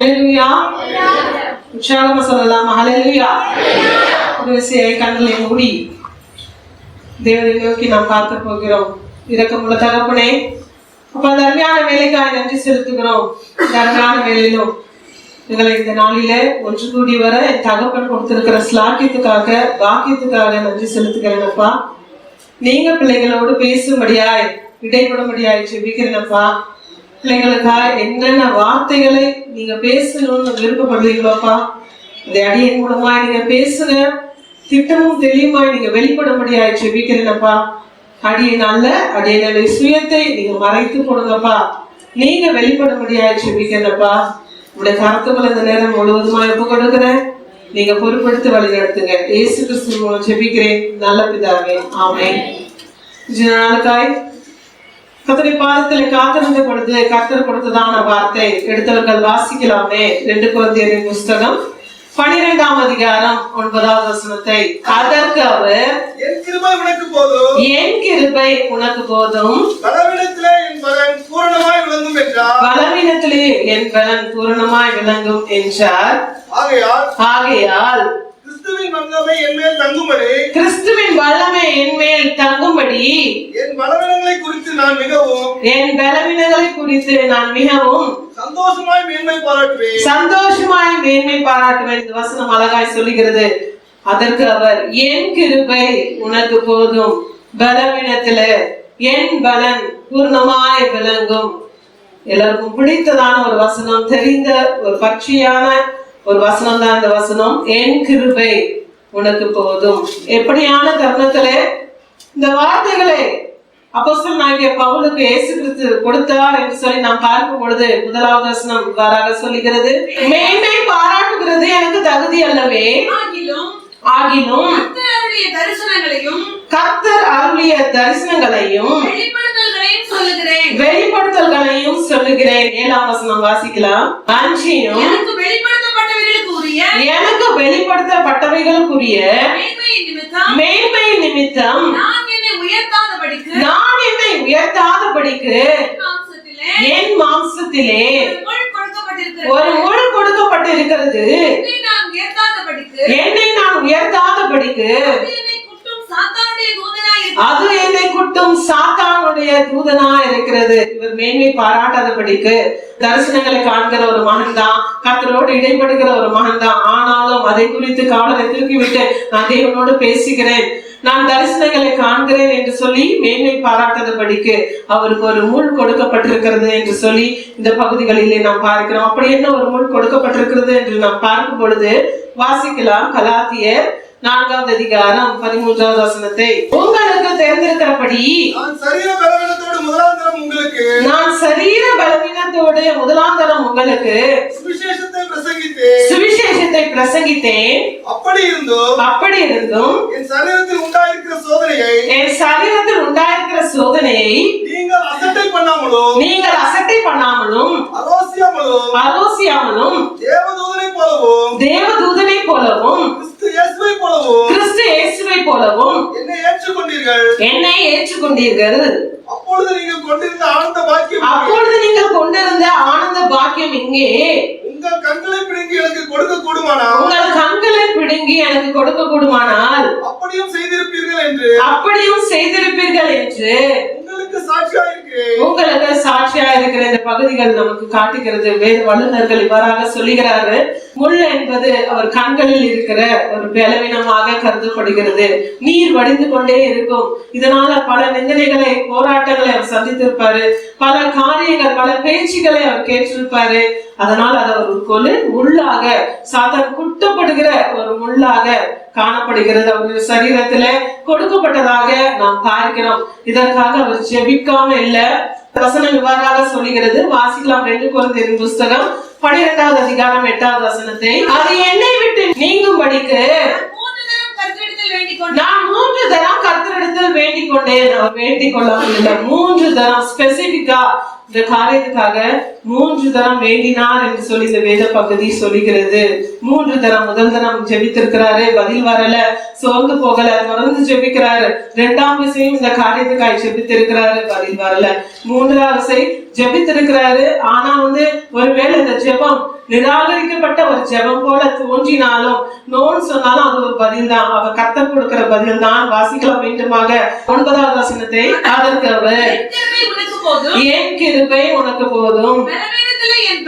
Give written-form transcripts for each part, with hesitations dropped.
ஹல்லேலூயா. உற்சாகமா சொல்லலாம் ஹல்லேலூயா. ஒரு விஷயம் கண்களை மூடி தேவனை நோக்கி நாம் பார்க்க போகிறோம். இரக்கமுள்ள தகப்பனே, அப்ப அந்த அருமையான வேலைக்காக நன்றி செலுத்துகிறோம். இந்த அருமையான வேலையிலும் எங்களை இந்த நாளில ஒன்று கூடி வர என் தகப்பன் கொடுத்திருக்கிற ஸ்லாக்கியத்துக்காக பாக்கியத்துக்காக நன்றி செலுத்துகிறேனப்பா. நீங்க பிள்ளைகளோடு பேசும்படியாய் இடைபடும்படியாய் ஜெபிக்கிறேனப்பா. பிள்ளைகளுக்காக என்னென்ன வார்த்தைகளை நீங்க பேசணும்னு விருப்பப்படுறீங்களோப்பா, இந்த அடியின் மூலமா நீங்க பேசுங்க. திட்டமும் தெளிவுமாய் நீங்க வெளிப்படும்படியாய் ஜெபிக்கிறேனப்பா. அடியினால அடியினுடைய சுயத்தை நீங்க மறைத்து போடுங்கப்பா. நீங்க வெளிப்படும்படியாய் ஜெபிக்கிறேனப்பா. உங்களுடைய கருத்துக்களை இந்த நேரம் முழுவதுமா ஒப்பு கொடுக்கிறேன். நீங்க பொறுப்படுத்தி வழி நடத்துங்க. இயேசு கிறிஸ்து மூலம் ஜெபிக்கிறேன் நல்ல பிதாவே, ஆமென். நாளுக்காய் கர்த்தருடைய பாதத்திலே காத்திருந்த பொழுது கர்த்தர் கொடுத்ததான வார்த்தை எடுத்தவர்கள் வாசிக்கலாமே. 2 கொரிந்தியரின் புஸ்தகம் 12ஆம் அதிகாரம் 9வது வசனத்தை. அதற்கு அவர், என் கிருபை உனக்கு போதும், என் கிருபை உனக்கு போதும், பலவீனத்திலே என் பலன் பூரணமாய் விளங்கும் என்றார். பலவீனத்திலே என் பலன் பூரணமாய் விளங்கும் என்றார். ஆகையால் கிறிஸ்துவின் வல்லமை என்மேல் தங்கும்படி, கிறிஸ்துவின் வல்லமை என்மேல் தங்கும்படி என் பலவீனங்களை குறித்து நான் மிகவும், என் பலவீனங்களை குறித்து நான் மிகவும் சந்தோஷமாய் மேன்மை பாராட்டுவேன். சந்தோஷமாய் மேன்மை பாராட்டுவேன். இந்த வசனம் அழகாய் சொல்லுகிறது. அதற்கு அவர், என் கிருபை உனக்கு போதும், பலவீனத்தில என் பலன் பூர்ணமாய் விளங்கும். எல்லாருக்கும் பிடித்ததான ஒரு வசனம், தெரிந்த ஒரு பட்சியான ஒரு வசனம் தான் இந்த வசனம். என் கிருபை உனக்கு போதும். எப்படியான தருணத்திலே இந்த வார்த்தைகளை அப்போஸ்தலனாகிய பவுலுக்கு இயேசு கிறிஸ்து கொடுத்தார் என்று சொல்லி நாம் பார்க்கும் பொழுது 1வது வசனம் இவ்வாறாக சொல்லுகிறது. மேன்மை பாராட்டுகிறது எனக்கு தகுதி அல்லவே, ஆகிலும் கர்த்தர் அருளிய தரிசனங்களையும் வெளிப்படுத்தல்களையும் சொல்லுகிறேன். 7ஆம் வசனம் வாசிக்கலாம். அன்றியும் எனக்கு வெளிப்படுத்தப்பட்டவைகளுக்குரிய மேன்மை நிமித்தம் நான் என்னை உயர்த்தாதபடிக்கு என் மாம்சத்திலே ஒரு முள் கொடுக்கப்பட்டிருக்கிறது. என்னை நான் உயர்த்தாதபடிக்கு அது என்னை குட்டும் சாத்தானுடைய தூதனா இருக்கிறது. இவர் மேன்மை பாராட்டாதபடிக்கு தரிசனங்களை காண்கிற ஒரு மகன் தான், கர்த்தரோடு இடைப்படுகிற ஒரு மகன் தான். ஆனாலும் அதை குறித்து கவலை தூக்கிவிட்டு நான் தேவனோடு பேசுகிறேன், நான் தரிசனங்களை காண்கிறேன் என்று சொல்லி மேன்மை பாராட்டாதபடிக்கு அவருக்கு ஒரு முள் கொடுக்கப்பட்டிருக்கிறது என்று சொல்லி இந்த பகுதிகளிலே நாம் பார்க்கிறோம். அப்படி என்ன ஒரு முள் கொடுக்கப்பட்டிருக்கிறது என்று நாம் பார்க்கும் பொழுது வாசிக்கலாம். கலாத்தியர் 4வது அதிகாரம் 13வது வசனத்தை. உங்களுக்கு தெரிந்திருக்கிறபடி நான் சரீர பலவீனத்தோடு முதலாந்தரம் உங்களுக்கு சுவிசேஷத்தை பிரசங்கித்தேன். அப்படி இருந்தும் என் சரீரத்தில் உண்டாயிருக்கிற சோதனையை நீங்கள் அசட்டை பண்ணாமலும் அலோசியாமலும் தேவதூதனை போலவும் கிறிஸ்து இயேசுவை போலவும் என்னை ஏற்றுக்கொண்டீர்கள். அப்பொழுது நீங்கள் கொண்டிருந்த ஆனந்த பாக்கியம் இங்கே உங்கள் கண்களை பிடுங்கி எனக்கு கொடுக்க கூடுமானால் அப்படியும் செய்திருப்பீர்கள் என்று உங்களுக்கு சாட்சியா இருக்கிற இந்த பகுதிகள் நமக்கு காட்டுகிறது. வேத வல்லுநர்கள் இவ்வாறாக சொல்லுகிறார்கள். முள் என்பது அவர் கண்களில் இருக்கிற ஒரு பலவீனமாக கருதப்படுகிறது. நீர் வடிந்து கொண்டே இருக்கும். இதனால பல நிந்தனைகளை, போராட்டங்களை அவர் சந்தித்திருப்பாரு. பல காரியங்கள், பல பேச்சுகளை அவர் கேட்டிருப்பாரு. அதனால் அது ஒரு முள்ளாக, சாத்தான் குட்டப்படுகிற ஒரு முள்ளாக காணப்படுகிறது. அவருடைய சரீரத்துல கொடுக்கப்பட்டதாக நாம் பார்க்கிறோம். இதற்காக அவர் ஜெபிக்காம இல்ல. வசனம் இவ்வாறாக சொல்லுகிறது. வாசிக்கலாம். 2 கொரிந்தியரின் புஸ்தகம் 12வது அதிகாரம் 8வது வசனத்தை. அது என்னை விட்டு நீங்கும்படிக்கு நான் 3 தரம் கர்த்தரிடத்தில் வேண்டிக் கொண்டேன். அவர் வேண்டிக் கொள்ளவில்லை, 3 தரம் ஸ்பெசிபிக்கா இந்த காரியத்துக்காக 3 தரம் வேண்டினார் என்று சொல்லி இந்த வேத பகுதி சொல்லுகிறது. 3 தரம். முதல் தரம் ஜெபித்திருக்கிறாரு, பதில் வரல, சோர்ந்து போகல, தொடர்ந்து ஜெபிக்கிறாரு. 2ஆம் விஷயம் இந்த காரியத்துக்காக ஜெபித்திருக்கிறாரு, பதில் வரல. 3ஆவது ஜெபித்திருக்கிறாரு. ஆனா ஒருவேளை இந்த ஜெபம் நிராகரிக்கப்பட்ட ஒரு ஜெபம் போல தோன்றினாலும் நோன்னு சொன்னாலும் அது ஒரு பதில் தான். அவ கர்த்தர் கொடுக்கிற பதில் தான். வாசிக்கலாம் மீண்டுமாக 9வது வசனத்தை. அதற்கு அவர், என் கிருபை உனக்கு போதும், பலவீனத்திலே என்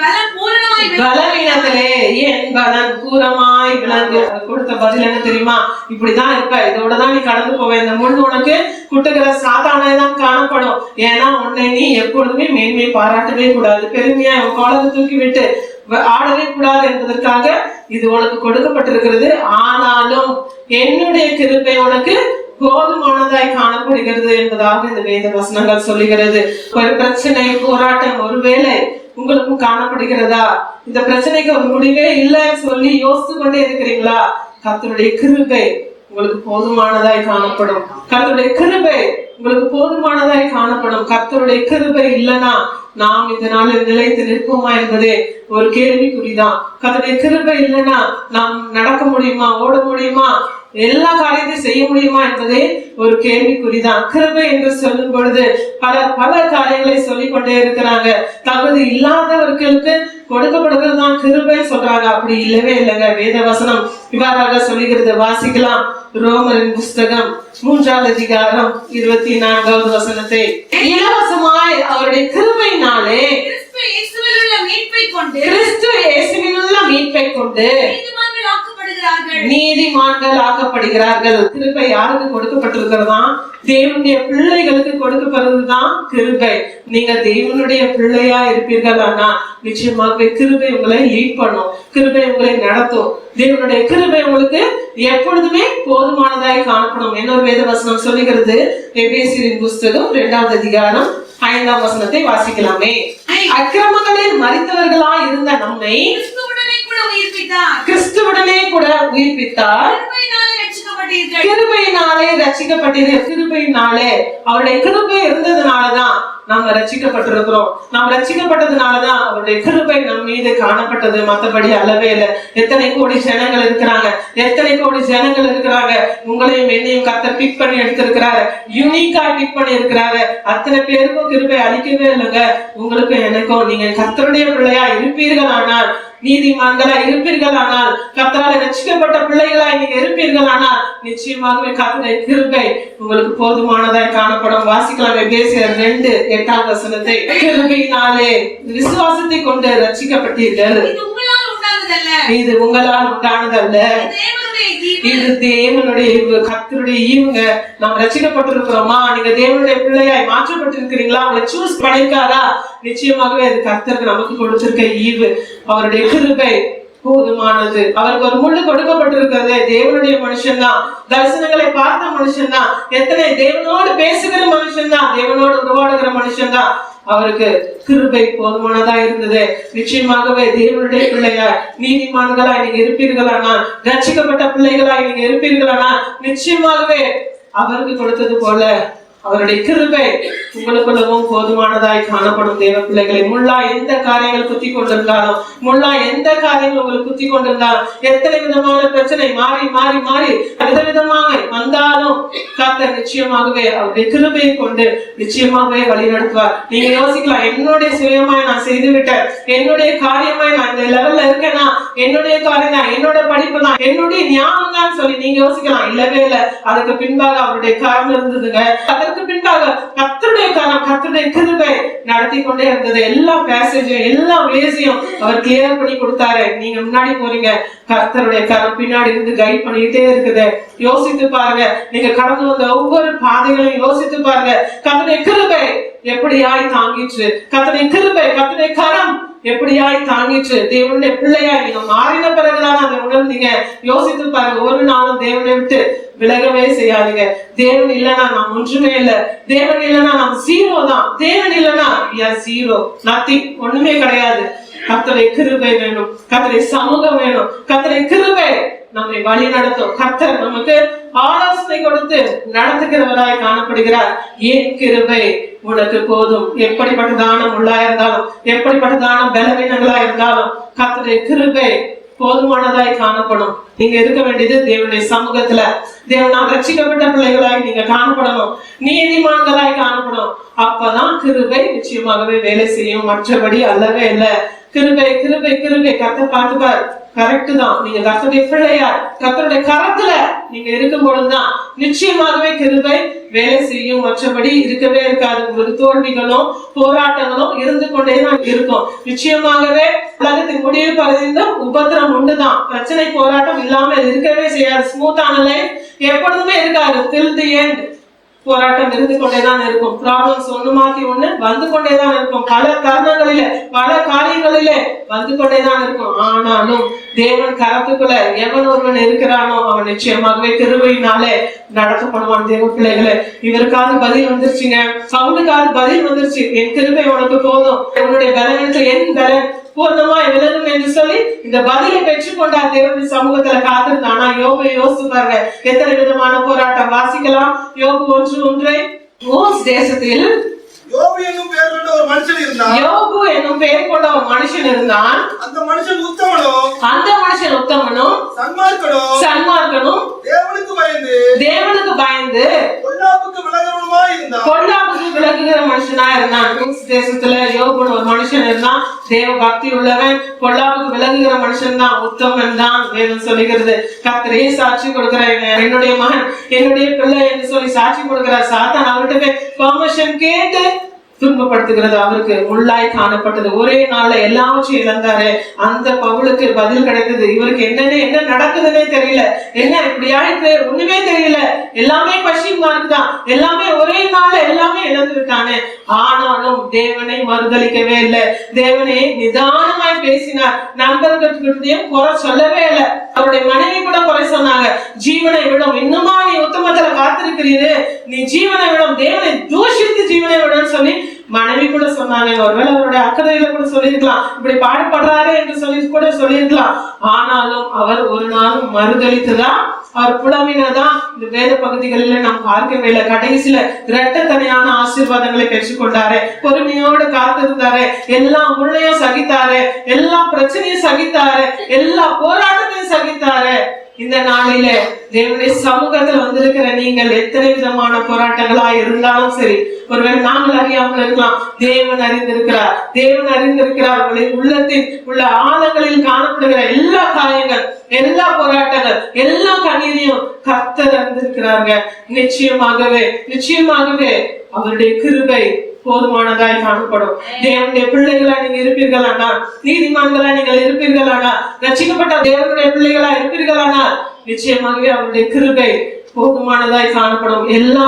பலன் பூரணமாய் விளங்கு. கொடுத்த பதில் என்ன தெரியுமா? இப்படிதான் இருப்ப, இதோடதான் நீ கடந்து போவ. இந்த முள் உனக்கு குட்டுகிற சாத்தானதான் காணப்படும். ஏன்னா உன்னை நீ எப்பொழுதுமே மேன்மை பாராட்டவே கூடாது, பெருமையா உன் காலத்தை தூக்கி விட்டு ஆடவே கூடாது என்பதற்காக இது உனக்கு கொடுக்கப்பட்டிருக்கிறது. ஆனாலும் என்னுடைய கிருபை உனக்கு போதுமானதாய் காணப்படுகிறது என்பதாக இந்த வேத வசனங்கள் சொல்லுகிறது. ஒரு பிரச்சனை, போராட்டம் ஒருவேளை உங்களுக்கும் காணப்படுகிறதா? இந்த பிரச்சனைக்கு ஒரு முடிவே இல்லைன்னு சொல்லி யோசித்து கொண்டே இருக்கிறீங்களா? கர்த்தருடைய கிருபை உங்களுக்கு போதுமானதாய் காணப்படும். கர்த்தருடைய கிருபை உங்களுக்கு போதுமானதாய் காணப்படும். கர்த்தருடைய கிருபை இல்லைன்னா நாம் இந்த நாளில் நிலைத்து நிற்போமா என்பதே ஒரு கேள்விக்குறிதான். கர்த்தருடைய கிருபை இல்லைன்னா நாம் நடக்க முடியுமா, ஓட முடியுமா, எல்லா காரியத்தையும் செய்ய முடியுமா என்பதே ஒரு கேள்விக்குறிதான். கிருபை என்று சொல்லும் பொழுது பல காரியங்களை சொல்லிக் கொண்டே இருக்கிறாங்க. தகுதி இல்லாதவர்களுக்கு கொடுக்கப்படுகிறது தான் கிருபை சொல்றாங்க. அப்படி இல்லவே இல்லைங்க. வேத வசனம் இவ்வாறாக சொல்லுகிறது. வாசிக்கலாம். ரோமரின் புஸ்தகம் 3வது அதிகாரம் 24வது வசனத்தை. இலவசமாய் அவருடைய கிருபையினாலே கிறிஸ்து இயேசுவிலுள்ள மீட்பை கொண்டு நீதிமான்கள் ஆக்கப்படுகிறார்கள். கிருபை யாருக்கு கொடுக்கப்பட்டிருக்கிறதா? தேவனுடைய பிள்ளைகளுக்கு கொடுக்கப்படுறதுதான் கிருபை. நீங்க தேவனுடைய பிள்ளையா இருப்பீர்கள் ஆனா நிச்சயமாக கிருபை உங்களை லீட் பண்ணும், கிருபை உங்களை நடத்தும். தேவனுடைய கிருபை உங்களுக்கு எப்பொழுதுமே போதுமானதாய் காணப்படும். இன்னொரு வேத வசனம் சொல்லுகிறது. எபேசியரின் புஸ்தகம் 2வது அதிகாரம் 5ஆம் வசனத்தை வாசிக்கலாமே. அக்கிரமங்களில் மரித்தவர்களா இருந்த நம்மை கிறிஸ்துவுடனே கூட உயிர்ப்பித்தார். கிருபையினாலே ரட்சிக்கப்பட்டீர்கள். கிருபையினாலே, அவருடைய கிருபை இருந்ததுனாலதான் நாம ரட்சிக்கப்பட்டிருக்கிறோம். நாம் ரட்சிக்கப்பட்டதுனாலதான் அவருடைய கிருபை நம் மீது காணப்பட்டது, மற்றபடி அல்லவே இல்லை. எத்தனை கோடி ஜனங்கள் இருக்கிறாங்க, எத்தனை கோடி ஜனங்கள் இருக்கிறாங்க. உங்களையும் என்னையும் கர்த்தர் பிக் பண்ணி எடுத்திருக்கிறாரு, யூனிக்கா பிக் பண்ணி இருக்கிறாரு. அத்தனை பேருக்கும் கிருபை அளிக்கவே இல்லைங்க. உங்களுக்கும் எனக்கும் நீங்க கர்த்தருடைய பிள்ளையா இருப்பீர்கள் ஆனால், நீதிமான்களா இருப்பீர்கள் ஆனால், கர்த்தரால் ரட்சிக்கப்பட்ட பிள்ளைகளா நீங்க இருப்பீர்கள் ஆனால் நிச்சயமாகவே கர்த்தருடைய கிருபை உங்களுக்கு போதுமானதாய் காணப்படும். வாசிக்கலாம். எபேசியர் 2:8ஆம் வசனத்தை. கிருபையினாலே விசுவாசத்தை கொண்டு ரட்சிக்கப்பட்டீர்கள். இது உங்களால் உண்டானதல்ல, இது தேவனுடைய ஈவு, கர்த்தருடைய ஈவுங்க. நாம் ரட்சிக்கப்பட்டிருக்கிறோமா? நீங்க தேவனுடைய பிள்ளையாய் மாற்றப்பட்டிருக்கிறீங்களா? உங்களை சூஸ் பண்ணிருக்காரா? நிச்சயமாகவே அது கர்த்தருக்கு நமக்கு கொடுத்திருக்க ஈவு. அவருடைய கிருபை போதுமானது. அவருக்கு ஒரு முள்ளு கொடுக்கப்பட்டிருக்கிறது. தேவனுடைய மனுஷன் தான், தரிசனங்களை பார்த்த மனுஷன் தான், எத்தனை தேவனோடு பேசுகிற மனுஷன் தான், தேவனோடு உருவாடுகிற மனுஷன் தான். அவருக்கு கிருபை போதுமானதா இருந்தது. நிச்சயமாகவே தேவனுடைய பிள்ளையாய் நீதிமான்களாய் நீங்க இருப்பீர்களானால், ரட்சிக்கப்பட்ட பிள்ளைகளாய் நீங்க இருப்பீர்களானால் நிச்சயமாகவே அவருக்கு கொடுத்தது போல அவருடைய கிருபை உங்களுக்குள்ளவும் போதுமானதாய் காணப்படும். தேவ பிள்ளைகளை, முள்ளா எந்த காரியங்கள் குத்தி கொண்டிருந்தாலும், முள்ளா எந்த காரியங்கள் உங்களுக்கு குத்தி கொண்டிருந்தாலும், எத்தனை விதமான பிரச்சனை மாறி மாறி மாறி விதவிதமாக வந்தாலும் கர்த்தர் நிச்சயமாகவே அவருடைய கிருபையை கொண்டு நிச்சயமாகவே வழி நடத்துவார். நீங்க யோசிக்கலாம், என்னுடைய சுயமாய் நான் செய்து விட்டேன், என்னுடைய காரியமாய் நான் இந்த லெவல்ல இருக்கேன்னா, என்னுடைய காரியம் தான், என்னோட படிப்பு தான், என்னுடைய ஞானம் தான் சொல்லி நீங்க யோசிக்கலாம். இல்லவே இல்லை. அதுக்கு பின்பாக அவருடைய காரணம் இருந்ததுங்க. அதற்கு பின்பாக கர்த்தருடைய காரணம், கர்த்தருடைய கிருபை நடத்தி கொண்டே இருந்தது. எல்லா பேசேஜும் எல்லா வேஸையும் அவர் கிளியர் பண்ணி கொடுத்தாரு. நீங்க முன்னாடி போறீங்க, கர்த்தருடைய கரம் பின்னாடி இருந்து கைட் பண்ணிட்டே இருக்குது. யோசித்து பாருங்க, நீங்க கடந்து வந்த ஒவ்வொரு பாதைகளையும் யோசித்து பாருங்க. கர்த்தருடைய கிருபை எப்படியாய் தாங்கிச்சு, கர்த்தருடைய கிருபை, கர்த்தருடைய கரம் எப்படியாய் தாங்கிச்சு. தேவனுடைய பிள்ளையா நீங்க மாறின பிறகுதான் அதை உணர்ந்தீங்க. யோசித்து பாருங்க. ஒரு நாளும் தேவனை விட்டு விலகவே செய்யாதீங்க. தேவன் இல்லைன்னா நாம் ஒன்றுமே இல்லை, தேவன் இல்லைன்னா நாம் ஜீரோ தான், தேவன் இல்லைன்னா ஜீரோ, நத்திங், ஒண்ணுமே கிடையாது. கர்த்தருடைய கிருபை வேணும், கர்த்தருடைய சமூகம் வேணும், கர்த்தருடைய கிருபை நம்மை வழி நடத்தும். கர்த்தர் நமக்கு ஆலோசனை கொடுத்து நடத்துகிறவராய் காணப்படுகிறார். ஏன் கிருபை உனக்கு போதும். எப்படிப்பட்டதான முள்ளா இருந்தாலும், எப்படிப்பட்டதான பலவீனங்களா இருந்தாலும் கர்த்தருடைய கிருபை போதுமானதாய் காணப்படும். நீங்க இருக்க வேண்டியது தேவனுடைய சமூகத்துல. தேவனால் ரட்சிக்கப்பட்ட பிள்ளைகளாய் நீங்க காணப்படணும், நீதிமான்களாய் காணப்படும். அப்பதான் கிருபை நிச்சயமாகவே வேலை செய்யும், மற்றபடி அல்லவே இல்லை. கிருபை கிருபை கிருபை கர்த்தர் பார்த்துப்பார். கரெக்ட் தான், நீங்க கர்த்தருடைய பிள்ளையார், கர்த்தருடைய கரத்துல நீங்க இருக்கும் பொழுதுதான் நிச்சயமாகவே கிருபை வேலை செய்யும், மற்றபடி இருக்கவே இருக்காது. உங்களுக்கு தோல்விகளும் போராட்டங்களும் இருந்து கொண்டேதான் இருக்கும். நிச்சயமாகவே உலகத்தின் முடிவு பகுதியிலும் உபத்திரம் உண்டுதான். பிரச்சனை போராட்டம் இல்லாம இருக்கவே செய்யாது. ஸ்மூத்தான லைஃப் எப்பொழுதுமே இருக்காது. till the end போராட்டம் இருந்து கொண்டேதான் இருக்கும். ப்ராப்ளம்ஸ் ஒண்ணு மாத்தி ஒண்ணு வந்து கொண்டேதான் இருக்கும். பல தருணங்களிலே பல காரியங்களிலே வந்து கொண்டேதான் இருக்கும். ஆனாலும் தேவன் கரத்துக்குள்ள எவன் ஒருவன் இருக்கிறானோ அவன் நிச்சயமாகவே கிருபையினாலே நடத்தப்படுவான். தேவ பிள்ளைகளே, இவருக்காவது பதில் வந்துருச்சுங்க, அவனுக்காவது பதில் வந்துருச்சு. என் கிருபை உனக்கு போதும், உன்னுடைய பலவீனத்தை என் பலன் பூர்ணமாய் விலகும் என்று சொல்லி இந்த பதிலை பெற்றுக்கொண்டார். தேவனுடைய சமூகத்துல காத்திருந்தான். ஆனா யோபு யோசிச்சு பாருங்க, எத்தனை விதமான போராட்டம். வாசிக்கலாம் யோபு 1:1. ஊஸ் தேசத்தில் யோபு என்னும் பெயர் கொண்ட ஒரு மனுஷன் இருந்தான். யோபு என்னும் பெயர் கொண்ட ஒரு மனுஷன் இருந்தான். அந்த மனுஷன் உத்தமனும் சன்மார்க்கனும் தேவனுக்கு பயந்து பொல்லாப்புக்கு விலகுகிற மனுஷனா இருந்தான். ஊஸ் தேசத்துல யோபுன்னு ஒரு மனுஷன் இருந்தான். தேவ பக்தி உள்ளவன், பொல்லாப்புக்கு விலகுகிற மனுஷன் தான், உத்தமன் தான் வேதம் சொல்லுகிறது. கர்த்தரே சாட்சி கொடுக்கிறாங்க, என்னுடைய மகன் என்னுடைய பிள்ளை என்று சொல்லி சாட்சி கொடுக்கிறார். சாத்தான் அவர்கிட்ட பெர்மிஷன் கேட்டு துன்பப்படுத்துகிறது. அவருக்கு முள்ளாய் காணப்பட்டது. ஒரே நாள்ல எல்லாவற்றையும் இழந்தாரு. அந்த பவுலுக்கு பதில் கிடைத்தது. இவருக்கு என்ன நடக்குதுன்னே தெரியல, என்ன இப்படி ஆயிட்டு ஒண்ணுமே தெரியல, எல்லாமே பசிமா இருக்குதான், எல்லாமே ஒரே நாள்ல எல்லாமே இழந்து விட்டானே. ஆனாலும் தேவனை மறுதளிக்கவே இல்லை. தேவனை நிதானமாய் பேசினார். நண்பர்களுக்கு குறை சொல்லவே இல்லை. அவருடைய மனைவி கூட குறை சொன்னாங்க. ஜீவனை விடும், இன்னுமா நீ உத்தமத்துல காத்திருக்கிறீரு, நீ ஜீவனை விடும், தேவனை தூஷித்து ஜீவனை விடும் சொல்லி மனைவி கூட சொன்னாங்க. ஒருவேளை அவருடைய அக்கறையில கூட சொல்லியிருக்கலாம், இப்படி பாடுபடுறாரு என்று சொல்லி கூட சொல்லியிருக்கலாம். ஆனாலும் அவர் ஒரு நாளும் மறுதளித்துதான், அவர் புலமினதான் இந்த வேத பகுதிகளில நாம் பார்க்கவே இல்லை. கடைசியில இரட்டத்தனையான ஆசீர்வாதங்களை பெற்றுக்கொண்டாரு. பொறுமையோடு காத்திருந்தாரு. எல்லா முள்ளையும் சகித்தாரு, எல்லா பிரச்சனையும் சகித்தாரு, எல்லா போராட்டத்தையும் சகித்தாரு. இந்த நாளில தேவனுடைய சமூகத்தில் வந்திருக்கிற நீங்கள் எத்தனை விதமான போராட்டங்களா இருந்தாலும் சரி, ஒருவேளை நாங்கள் அறியாமல் இருக்கலாம், தேவன் அறிந்திருக்கிறார். தேவன் அறிந்திருக்கிறார். உங்களுடைய உள்ளத்தில் உள்ள ஆழங்களில் காணப்படுகிற எல்லா காயங்கள், எல்லா போராட்டங்கள், எல்லா கண்ணீரையும் கர்த்தர் அறிந்திருக்கிறாங்க. நிச்சயமாகவே அவருடைய கிருபை போதுமானதாய் காணப்படும். தேவனுடைய பிள்ளைகளா நீங்க இருப்பீர்களானா, நீதிமான்களா நீங்கள் இருப்பீர்களானா, ரட்சிக்கப்பட்ட தேவனுடைய பிள்ளைகளா இருப்பீர்களானா, நிச்சயமாகவே அவருடைய கிருபை போதுமானதாய் காணப்படும். எல்லா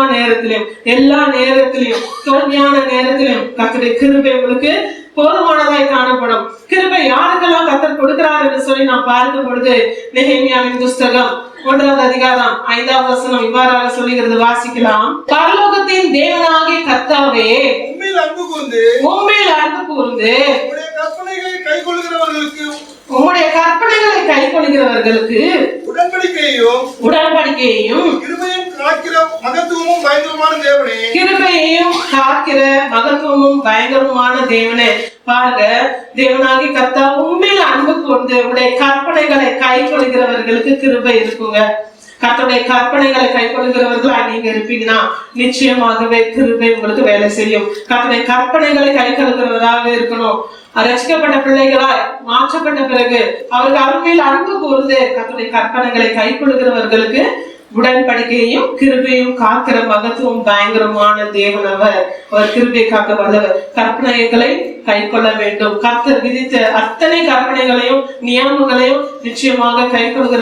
நேரத்திலையும் தோல்வியான நேரத்திலும் கர்த்தருடைய கிருபை உங்களுக்கு போதுமானதாய் காணப்படும். கிருபை யாருக்கெல்லாம் கர்த்தர் கொடுக்கிறார் என்று சொல்லி நாம் பார்க்கும் பொழுது நெகேமியாவின் புஸ்தகம் 1வது அதிகாரம் 5வது வசனம் இவ்வாறாக சொல்லுகிறது. வாசிக்கலாம். பரலோகத்தின் தேவனாகிய கர்த்தாவே, உம்மில் அன்பு கூர்ந்து உம்முடைய கற்பனைகளை கைக்கொள்கிறவர்களுக்கு உடன்படிக்கையையும் கிருபையையும் காக்கிற மகத்துவமும் பயங்கரமான தேவனே. பாருங்க, தேவனாகி கர்த்தா உண்மையில அன்பு கொண்டு உடைய கற்பனைகளை கைக்கொள்கிறவர்களுக்கு கிருபை இருக்குங்க. கர்த்தருடைய கற்பனைகளை கைக்கொள்கிறவர்களா நீங்க இருப்பீங்கன்னா நிச்சயமாகவே கிருபை உங்களுக்கு வேலை செய்யும். கர்த்தருடைய கற்பனைகளை கைக்கொள்கிறவராக இருக்கணும். ரட்சிக்கப்பட்ட பிள்ளைகளாய் மாற்றப்பட்ட பிறகு அவருக்கு அருமையில் அன்பு கூர்ந்து கர்த்தருடைய கற்பனைகளை கைக்கொள்கிறவர்களுக்கு உடன்படிக்கையையும் கிருபையும் காக்கிற மகத்துவம் பயங்கரமான தேவன். அவர் கிருபை காக்க வல்லவர். கற்பனைகளை கை கொள்ள வேண்டும். கர்த்தர் விதித்த அத்தனை கற்பனைகளையும் நியமங்களையும் நிச்சயமாக கை கொள்கிற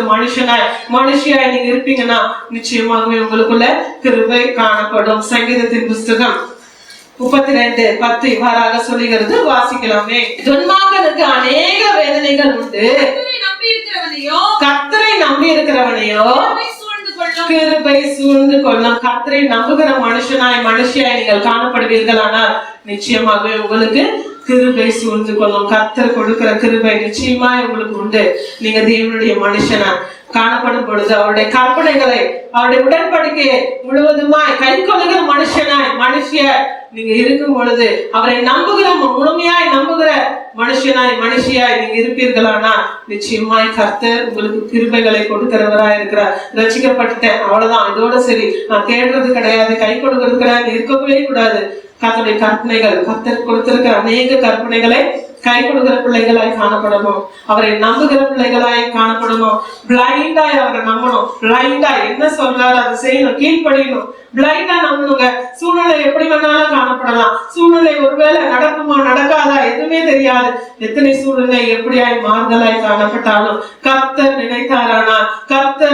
மனுஷியாய் நீங்க இருப்பீங்கன்னா நிச்சயமாகவே உங்களுக்குள்ள கிருபை காணப்படும். சங்கீதத்தின் புஸ்தகம் 32:10 இவ்வாறாக சொல்லுகிறது. வாசிக்கலாமே. துன்மார்க்கனுக்கு அநேக வேதனைகள் உண்டு, கர்த்தரை நம்பி இருக்கிறவனையோ கிருபை சூழ்ந்து கொள்ளும். கர்த்தரை நம்புகிற மனுஷியாய் நீங்கள் காணப்படுவீர்கள். ஆனால் நிச்சயமாகவே உங்களுக்கு கிருபை சூழ்ந்து கொள்ளும். கர்த்தர் கொடுக்கிற கிருபை நிச்சயமாய் உங்களுக்கு உண்டு. நீங்க தேவனுடைய மனுஷனா காணப்படும் பொழுது அவருடைய கற்பனைகளை அவருடைய உடன்படிக்கையை முழுவதுமாய் கை கொள்ளுகிற மனுஷிய நீங்க இருக்கும் பொழுது அவரை முழுமையாய் நம்புகிற மனுஷனாய் மனுஷியாய் நீங்க இருப்பீர்களானா நிச்சயமாய் கர்த்தர் உங்களுக்கு கிருபைகளை கொடுக்கிறவராய் இருக்கிறார். ரட்சிக்கப்பட்டுட்டேன் அவ்வளவுதான், இதோட சரி, நான் தேடுறது கிடையாது, கை கொடுக்கிறது கிடையாது, இருக்கவே கூடாது. கர்த்தருடைய கற்பனைகள், கர்த்தர் கொடுத்திருக்கிற அநேக கற்பனைகளை கை கொடுக்கிற பிள்ளைகளாய் காணப்படணும். அவரை நம்புகிற பிள்ளைகளாய் காணப்படணும். பிளைண்டாய் அவரை நம்பணும். பிளைண்டா என்ன சொல்றாரு அதை செய்யணும், கீழ்ப்படியணும். பிளைண்டா நம்பணுங்க. சூழ்நிலை எப்படி வேணாலும் காணப்படலாம். சூழ்நிலை ஒருவேளை நடக்குமா நடக்காதா எதுவுமே தெரியாது. எத்தனை சூழ்நிலை எப்படியாய் மாறுதலாய் காணப்பட்டாலும் கர்த்தர்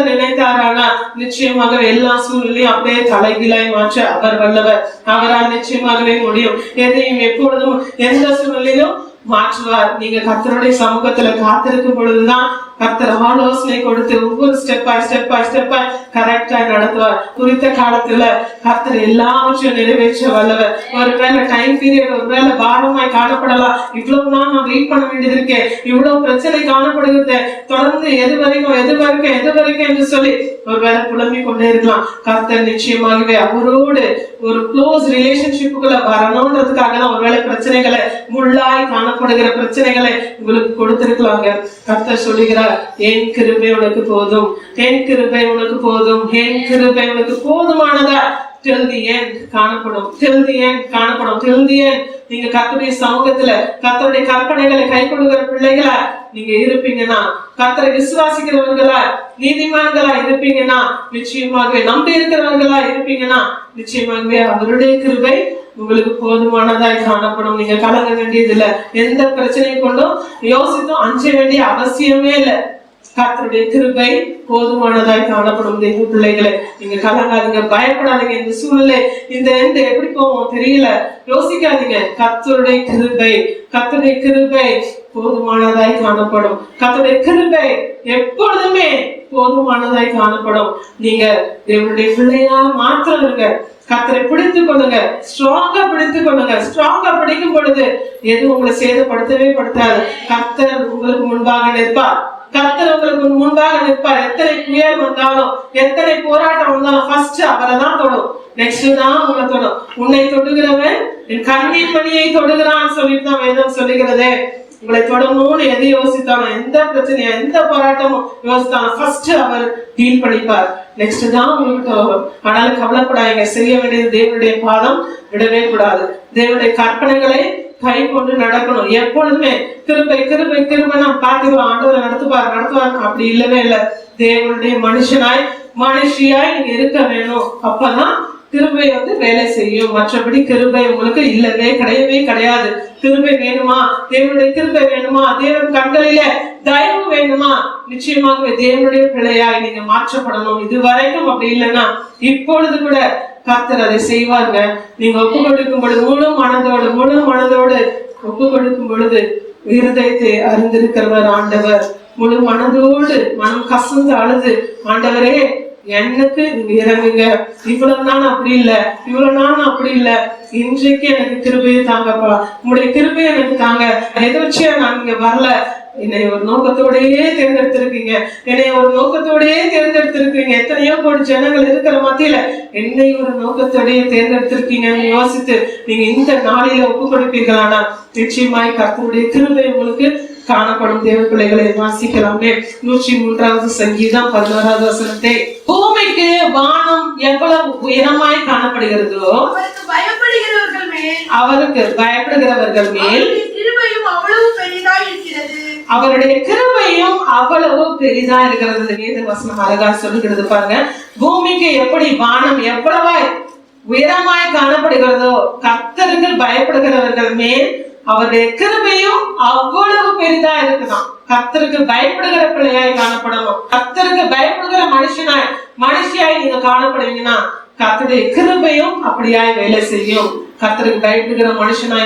நினைத்தாரானா நிச்சயமாக எல்லா சூழ்நிலையும் அப்படியே தலைகீழாய் மாற்ற அவர் வல்லவர். அவரால் நிச்சயமாகவே முடியும். எதையும் எப்பொழுதும் எந்த சூழ்நிலையிலும் மாற்றுவார். நீங்க கர்த்தருடைய சமூகத்துல காத்திருக்கும் பொழுதுதான் கர்த்தர் ஆலோசனை கொடுத்து ஒவ்வொரு ஸ்டெப்பாய் கரெக்டா நடத்துவார். குறித்த காலத்துல கர்த்தர் எல்லாவற்றையும் நிறைவேற்ற வல்லவர். ஒருவேளை டைம் பீரியட் ஒருவேளை பாரமாய் காணப்படலாம். இவ்வளவு நாள் நான் வெயிட் பண்ண வேண்டியது இருக்கேன், இவ்வளவு பிரச்சனை காணப்படுகிறது, தொடர்ந்து எது வரைக்கும் என்று சொல்லி ஒருவேளை புலம்பிக் கொண்டே இருக்கலாம். கர்த்தர் நிச்சயமாகவே அவரோடு ஒரு க்ளோஸ் ரிலேஷன்ஷிப்புக்குள்ள வரணும்ன்றதுக்காக தான் ஒருவேளை பிரச்சனைகளை, முள்ளாய் காணப்படுகிற பிரச்சனைகளை உங்களுக்கு கொடுத்திருக்கலாங்க. கர்த்தர் சொல்லுகிறார், என் கிருபை உனக்கு போதும், என் கிருபை உனக்கு போதும், என் கிருபை உனக்கு போதுமானதா till the end காணப்படும். நீங்க கர்த்தருடைய சமூகத்துல கர்த்தருடைய கற்பனைகளை கை கொள்ளுகிற பிள்ளைகளா நீங்க இருப்பீங்கன்னா, கர்த்தரை விசுவாசிக்கிறவர்களா நீதிமான்களா இருப்பீங்கன்னா, நிச்சயமாகவே நம்பி இருக்கிறவர்களா இருப்பீங்கன்னா நிச்சயமாகவே அவருடைய கிருபை உங்களுக்கு போதுமானதாய் காணப்படும். நீங்க கலங்க வேண்டியது இல்லை. எந்த பிரச்சனையை கொண்டும் யோசித்தும் அஞ்ச வேண்டிய அவசியமே இல்லை. கர்த்தருடைய கிருபை போதுமானதாய் காணப்படும். தெய்வ பிள்ளைகளை நீங்க கலங்காதீங்க, பயப்படாதீங்க. இந்த சூழ்நிலை இந்த எந்த எப்படி போவோம் தெரியல, யோசிக்காதீங்க. கர்த்தருடைய கிருபை போதுமானதாய் காணப்படும். கர்த்தருடைய கிருபை எப்பொழுதுமே போதுமானதாய் காணப்படும். நீங்க தேவனுடைய பிள்ளையா மாத்திரம் இருங்க. கர்த்தரை பிடித்துக் கொள்ளுங்க, ஸ்ட்ராங்கா பிடிக்கும் பொழுது எதுவும் உங்களை சேதப்படுத்தவே படுத்தாது. கர்த்தர் உங்களுக்கு முன்பாக நிற்பார். எத்தனை புயல் வந்தாலும் எத்தனை போராட்டம் வந்தாலும் ஃபர்ஸ்ட் அவரை தான் தொடும், நெக்ஸ்ட் தான் உங்களை தொடும். உன்னை தொடுகிறவன் என் கண்ணீர் மணியை தொடுகிறான்னு சொல்லிட்டு தான் வேதம் சொல்லுகிறதே. உங்களை தொடரணும்னு எது யோசித்தாலும், எந்த பிரச்சனையா எந்த போராட்டமும் யோசித்தாலும் ஃபர்ஸ்ட் அவர் ஹீல் பண்ணிப்பார், நெக்ஸ்ட் தான் உங்களுக்கு வரும். ஆனாலும் கவலைப்படாதீங்க. செய்ய வேண்டியது தேவனுடைய பாதம் விடவே கூடாது. தேவனுடைய கற்பனைகளை கை கொண்டு நடக்கணும். எப்பொழுதுமே கிருபை பார்த்துருவோம், ஆண்டவரை நடத்துவார் அப்படி இல்லவே இல்லை. தேவனுடைய மனுஷியாய் நீங்க இருக்க வேணும். அப்பதான் கிருபை வேலை செய்யும். மற்றபடி கிருபை உங்களுக்கு கிடையவே கிடையாது. கிருபை வேணுமா, தேவனுடைய கிருபை வேணுமா, தேவன் கண்களில தயவு வேணுமா, நிச்சயமாகவே தேவனுடைய பிள்ளையாய் நீங்க மாற்றப்படணும். இதுவரைக்கும் அப்படி இல்லைன்னா இப்பொழுது கூட கர்த்தர் அதை செய்வாங்க. நீங்க ஒப்பு கொடுக்கும் பொழுது முழு மனதோடு ஒப்பு கொடுக்கும் பொழுது இருதயத்தை அறிந்திருக்கிறவர் ஆண்டவர். முழு மனதோடு மனம் கசந்து அழுது, ஆண்டவரே எனக்கு நீங்க இறங்குங்க, இவ்வளவு நாள் அப்படி இல்லை, இன்றைக்கு எனக்கு கிருபையை தாங்கப்பா, உங்களுடைய கிருபையை எனக்கு தாங்க. எதிர்ச்சியா நான் இங்க வரல, என்னை ஒரு நோக்கத்தோடையே தேர்ந்தெடுத்திருக்கீங்க. எத்தனையோ கோடி ஜனங்கள் இருக்கிற மத்தியில என்னை ஒரு நோக்கத்தோடையே தேர்ந்தெடுத்திருக்கீங்கன்னு யோசித்து நீங்க இந்த நாளில ஒப்பு கொடுப்பீங்களானா நிச்சயமாய் கர்த்தருடைய கிருபை உங்களுக்கு காணப்படும். தேவ பிள்ளைகளை வாசிக்கலாமே. 103வது சங்கீதம் 11வது வசனத்தை, பூமிக்கு வானம் எவ்வளவு உயரமாய் காணப்படுகிறதோ அவருக்கு பயப்படுகிறவர்கள் மேல் அவருடைய கிருபையும் அவ்வளவு பெரிதா இருக்கிறது. வேத வசனம் அழகா சொல்லுகிறது பாருங்க. பூமிக்கு எப்படி வானம் எவ்வளவாய் உயரமாய் காணப்படுகிறதோ கர்த்தருக்கு பயப்படுகிறவர்கள் மேல் அவருடைய கிருபையும் அவ்வளவு பெரிதா இருக்குதான். கர்த்தருக்கு பயப்படுகிற பிள்ளையாய் காணப்படணும். கர்த்தருக்கு பயப்படுகிற மனுஷியாய் நீங்க காணப்படுவீங்கன்னா கர்த்தருடைய கிருபையும் அப்படியாய் வேலை செய்யும். கர்த்தருக்கு பயப்படுகிற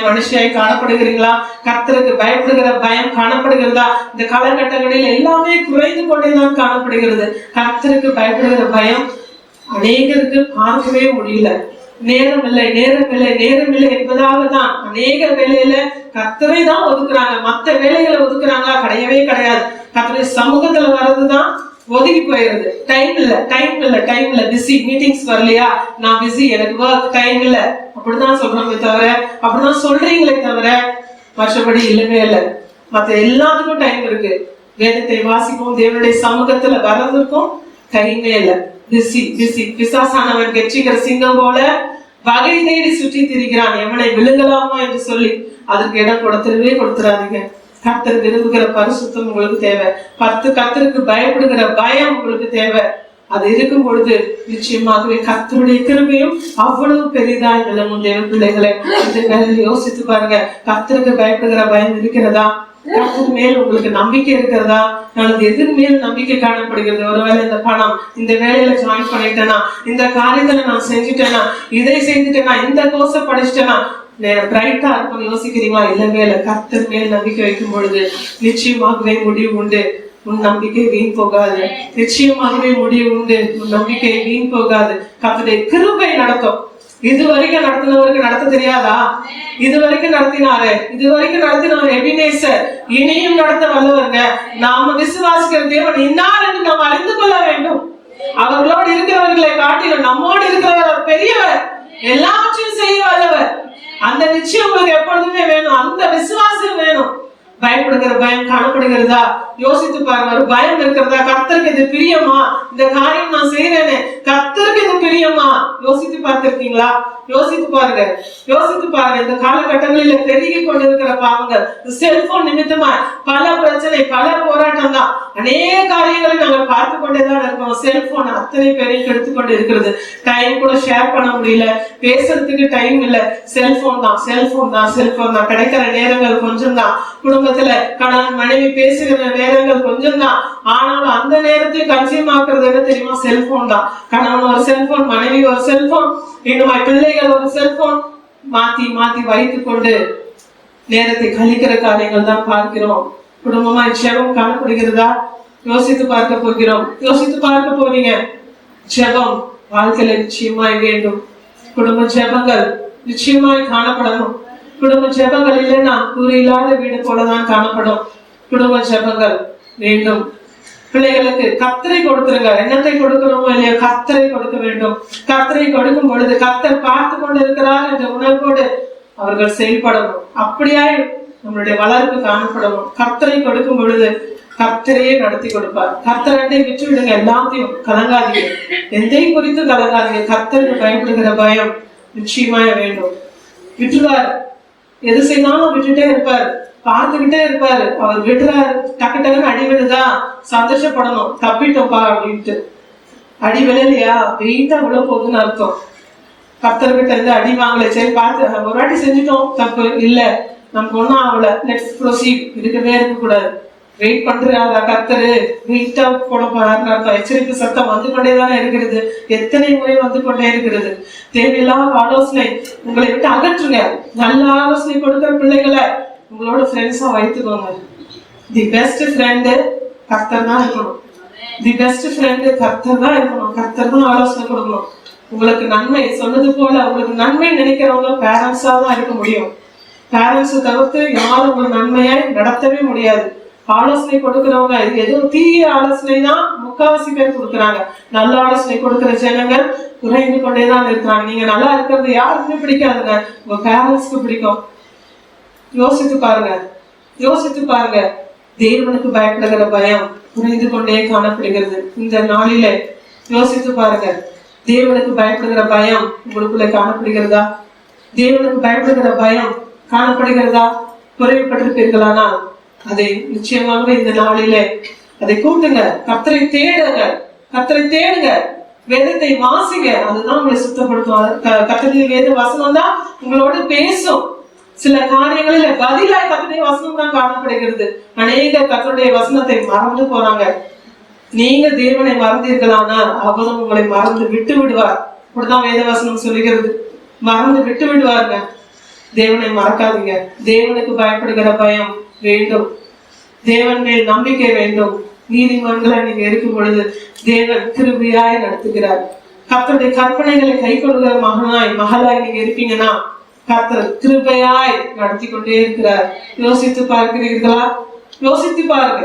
மனுஷியாய் காணப்படுகிறீங்களா? கர்த்தருக்கு பயப்படுகிற பயம் காணப்படுகிறதா? இந்த காலகட்டங்களில் எல்லாமே குறைந்து கொண்டேதான் காணப்படுகிறது. கர்த்தருக்கு பயப்படுகிற பயம் அநேகருக்கு பார்க்கவே முடியல. நேரம் இல்லை என்பதாக தான் அநேக வேலையில கர்த்தரை தான் ஒதுக்குறாங்க, மற்ற வேலைகளை ஒதுக்குறாங்களா? கிடையவே கிடையாது. கர்த்தருடைய சமூகத்துல வர்றதுதான் ஒதுக்கி போயிடுது. டைம் இல்ல, பிஸி, மீட்டிங்ஸ் வரலையா, நான் பிஸி, எனக்கு ஒர்க், டைம் இல்ல, அப்படிதான் சொல்றோமே தவிர, அப்படிதான் சொல்றீங்களே தவிர மற்றபடி இல்லவே இல்லை. மற்ற எல்லாத்துக்கும் டைம் இருக்கு. வேதத்தை வாசிக்கும், தேவனுடைய சமூகத்துல வர்றதுக்கும் டைமே இல்லை. Busy busy. பிசாசானவன் கெச்சிக்கிற சிங்கம் போல வகை தேடி சுற்றி திரிகிறான், எவனை விழுங்கலாமா என்று சொல்லி. அதற்கு இடம் கொடுத்துடாதீங்க. கர்த்தர் விரும்புகிற பரிசுத்தம் உங்களுக்கு தேவை. கர்த்தருக்கு பயப்படுகிற பயம் உங்களுக்கு தேவை. அது இருக்கும் பொழுது நிச்சயமாகவே கர்த்தருடைய கிருபையும் அவ்வளவு பெரிதாய் விளங்கும். தேவ பிள்ளைகளை யோசித்து பாருங்க. கர்த்தருக்கு பயப்படுகிற பயம் இருக்கிறதா? கர்த்தர் மேல் உங்களுக்கு நம்பிக்கை இருக்கிறதா? நான் எதிர் மேல் நம்பிக்கை காணப்படுகிறது. ஒருவேளை இந்த பணம், இந்த வேலையில ஜாயின் பண்ணிட்டேனா, இந்த காரியங்களை நான் செஞ்சுட்டேனா, இதை செய்துட்டேனா, இந்த கோர்ஸை படிச்சுட்டேனா, பிரைட்டா இருக்கும்னு யோசிக்கிறீங்களா? இல்லவே இல்லை. கர்த்தர் மேல் நம்பிக்கை வைக்கும் பொழுது நிச்சயமாகவே முடிவு உண்டு. உன் நம்பிக்கை வீண் போகாது. நிச்சயமாகவே முடிவு உண்டு. உன் நம்பிக்கை வீண் போகாது. கர்த்தருடைய கிருபை நடத்தும். இதுவரைக்கும் நடத்தினவருக்கு நடத்த தெரியாதா? இதுவரைக்கும் நடத்தினாரு எபினேசர், இனியும் நடத்த வல்லவருங்க. நாம விசுவாசிக்கிற தேவன் இன்னார் என்று நாம் அறிந்து கொள்ள வேண்டும். அவர்களோடு இருக்கிறவர்களை காட்டிலும் நம்மோடு இருக்கிறவர் பெரியவர், எல்லாவற்றையும் செய்ய வல்லவர். அந்த நிச்சயம் உங்களுக்கு எப்பொழுதுமே வேணும். அந்த விசுவாசம் வேணும். பயப்படுகிற பயம் காணப்படுகிறதா? யோசித்து பாருங்க. ஒரு பயம் இருக்கிறதா? கர்த்தருக்கு இது பிரியமா? இந்த காரியம் நான் செய்யறேனே, கர்த்தருக்கு இது பிரியமா? யோசித்து பார்த்திருக்கீங்களா? யோசித்து பாருங்க. இந்த காலகட்டங்களில் பெருகி கொண்டிருக்கிற பாவங்கள், செல்போன் நிமித்தமா பல பிரச்சனை, பல போராட்டம் தான். அநேக காரியங்களை நாங்கள் பார்த்து கொண்டேதான் இருக்கோம். செல்போன் அத்தனை பேரையும் கெடுத்து கொண்டு இருக்கிறது. டைம் கூட ஷேர் பண்ண முடியல, பேசுறதுக்கு டைம் இல்லை. செல்போன் தான். கிடைக்கிற நேரங்கள் கொஞ்சம் தான். குடும்பத்துல கணவன் மனைவி பேசுகிற நேரங்கள் கொஞ்சம் தான். ஆனாலும் அந்த நேரத்தையும் கன்சியூம் ஆக்குறது என்ன தெரியுமா? செல்போன் தான். கணவன் ஒரு செல்போன், மனைவி ஒரு செல்போன், இன்னும் பிள்ளைகள் ஒரு செல்போன், மாத்தி வைத்துக் கொண்டு நேரத்தை கழிக்கிற காரியங்கள் தான் பார்க்கிறோம். குடும்பமா ஜெபம் காணப்படுகிறதா? யோசித்து பார்க்க போறீங்க. ஜெபம் வாழ்க்கையில நிச்சயமாய் வேண்டும். குடும்ப ஜெபங்கள் நிச்சயமாய் காணப்படணும். குடும்ப ஜெபங்கள் இல்லைன்னா கூறு இல்லாத வீடு போலதான் காணப்படும். குடும்ப ஜெபங்கள் வேண்டும். பிள்ளைகளுக்கு கர்த்தரை கொடுத்துருங்க. என்னத்தை கொடுக்கிறோமோ இல்லையோ கர்த்தரை கொடுக்க வேண்டும். கர்த்தரை கொடுக்கும் பொழுது கர்த்தர் பார்த்து கொண்டு இருக்கிறார் என்ற உணர்வோடு அவர்கள் செயல்படணும். அப்படியாய் நம்மளுடைய வளர்ப்பு காணப்படணும். கர்த்தரை கொடுக்கும் பொழுது கர்த்தரையே நடத்தி கொடுப்பார். கர்த்தரண்டை விட்டு விடுங்க. எல்லாத்தையும் கலங்காதீங்க. எதை குறித்து கலங்காதீங்க. கர்த்தருக்கு பயப்படுகிற பயம் நிச்சயமாய வேண்டும். விட்டுருவார். எது செய்தாலும் விட்டுட்டே இருப்பார், பார்த்துக்கிட்டே இருப்பாரு. அவர் விடுறாரு, டக்குன்னு அடி விழுதா, சந்தோஷப்படணும். தப்பிட்டோம்பா அப்படின்ட்டு. அடி விழலையா, வெயிட்டா விழ போகுதுன்னு அர்த்தம். கர்த்தர்கிட்ட இருந்து அடி வாங்கல, சரி பார்த்து ஒரு வாட்டி செஞ்சுட்டோம், தப்பு இல்லை, நமக்கு ஒன்றும் ஆகல, லெட்ஸ் ப்ரொசீட். இருக்கவே இருக்கக்கூடாது. வெயிட் பண்றாரா கர்த்தரு, வெயிட்டா போட போறாருன்னு அர்த்தம். எச்சரிப்பு சத்தம் வந்து கொண்டேதானே இருக்கிறது. எத்தனை முறை வந்து கொண்டே இருக்கிறது. தேவையில்லாத ஆலோசனை உங்களை விட்டு அகற்றுங்க. நல்ல ஆலோசனை கொடுக்கிற பிள்ளைகளை உங்களோட ஃப்ரெண்ட்ஸா வைத்துக்கோங்க. தி பெஸ்ட் ஃப்ரெண்டு கர்த்தர் தான் இருக்கணும். கர்த்தர் தான் ஆலோசனை கொடுக்கணும். உங்களுக்கு நன்மை சொன்னது போல உங்களுக்கு நன்மை நினைக்கிறவங்க பேரண்ட்ஸா தான் இருக்க முடியும். பேரண்ட்ஸை தவிர்த்து யாரும் உங்க நன்மையாய் நடத்தவே முடியாது. ஆலோசனை கொடுக்கிறவங்க எதுவும் தீய ஆலோசனை தான் முக்காவாசி பேர் கொடுக்குறாங்க. நல்ல ஆலோசனை கொடுக்கிற ஜனங்கள் குறைந்து கொண்டேதான் இருக்கிறாங்க. நீங்க நல்லா இருக்கிறது யாருக்குமே பிடிக்காதுங்க, உங்க பேரண்ட்ஸ்க்கு பிடிக்கும். யோசித்து பாருங்க. தேவனுக்கு பயப்படுகிற பயம் குறைந்து கொண்டே காணப்படுகிறது இந்த நாளில. யோசித்து பாருங்க. தேவனுக்கு பயப்படுகிற பயம் உங்களுக்குள்ள காணப்படுகிறதா? தேவனுக்கு பயப்படுகிற பயம் காணப்படுகிறதா? குறைவுபட்டிருப்பீர்களானால் அதை நிச்சயமாக இந்த நாளில அதை கூட்டுங்க. கர்த்தரை தேடுங்க. வேதத்தை வாசிங்க. அதுதான் உங்களை சுத்தப்படுத்தும். கர்த்தருடைய வேத வசனம் தான் உங்களோட பேசும். சில காரியங்களில் பதிலாய் கர்த்தருடைய வசனம் தான் காணப்படுகிறது. அநேக கர்த்தருடைய வசனத்தை மறந்து போறாங்க. நீங்க தேவனை மறந்தீர்களானால் அவரும் உங்களை மறந்து விட்டு விடுவார். அப்படிதான் வேத வசனம் சொல்லுகிறது. மறந்து விட்டு விடுவாருங்க. தேவனை மறக்காதீங்க. தேவனுக்கு பயப்படுகிற பயம் வேண்டும். தேவன் மேல் நம்பிக்கை வேண்டும். நீதிமன்களை நீங்க இருக்கும் பொழுது தேவன் கிருபையாய் நடத்துகிறார். கர்த்தருடைய கற்பனைகளை கை கொள்கிற மகளாய் நீங்க இருப்பீங்கன்னா கர்த்தர் கிருபையாய் நடத்தி கொண்டே இருக்கிறார். யோசித்து பார்க்கிறீர்களா? யோசித்து பாருங்க.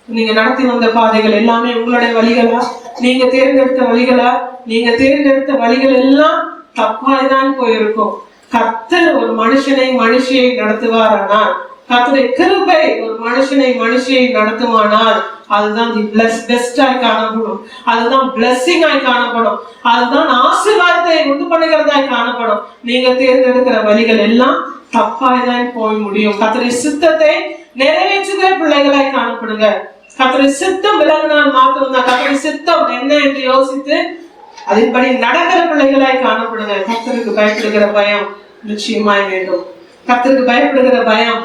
நீங்க நடத்தி வந்த பாதைகள் எல்லாமே உங்களுடைய வழிகளா? நீங்க தேர்ந்தெடுத்த வழிகளா? நீங்க தேர்ந்தெடுத்த வழிகள் எல்லாம் தப்பாய்தான் போயிருக்கும். கர்த்தர் ஒரு மனுஷியை நடத்துவாரானால், கர்த்தருடைய கிருபை ஒரு மனுஷியை நடத்துமானால், அதுதான் பெஸ்டாய் காணப்படும், அதுதான் பிளஸிங் ஆய் காணப்படும், அதுதான் ஆசீர்வாதத்தை உண்டு பண்ணுகிறதாய் காணப்படும். நீங்க தேர்ந்தெடுக்கிற வழிகள் எல்லாம் தப்பாய் தான் போய் முடியும். கர்த்தருடைய சித்தத்தை நிறைவேற்றுகிற பிள்ளைகளாய் காணப்படுங்க. கர்த்தருடைய சித்தம் விளங்கினால் மாத்திரம்தான், கர்த்தருடைய சித்தம் என்ன என்று யோசித்து அதன்படி நடக்கிற பிள்ளைகளாய் காணப்படுங்க. கர்த்தருக்கு பயப்படுகிற பயம் நிச்சயமாய் வேண்டும். கர்த்தருக்கு பயப்படுகிற பயம்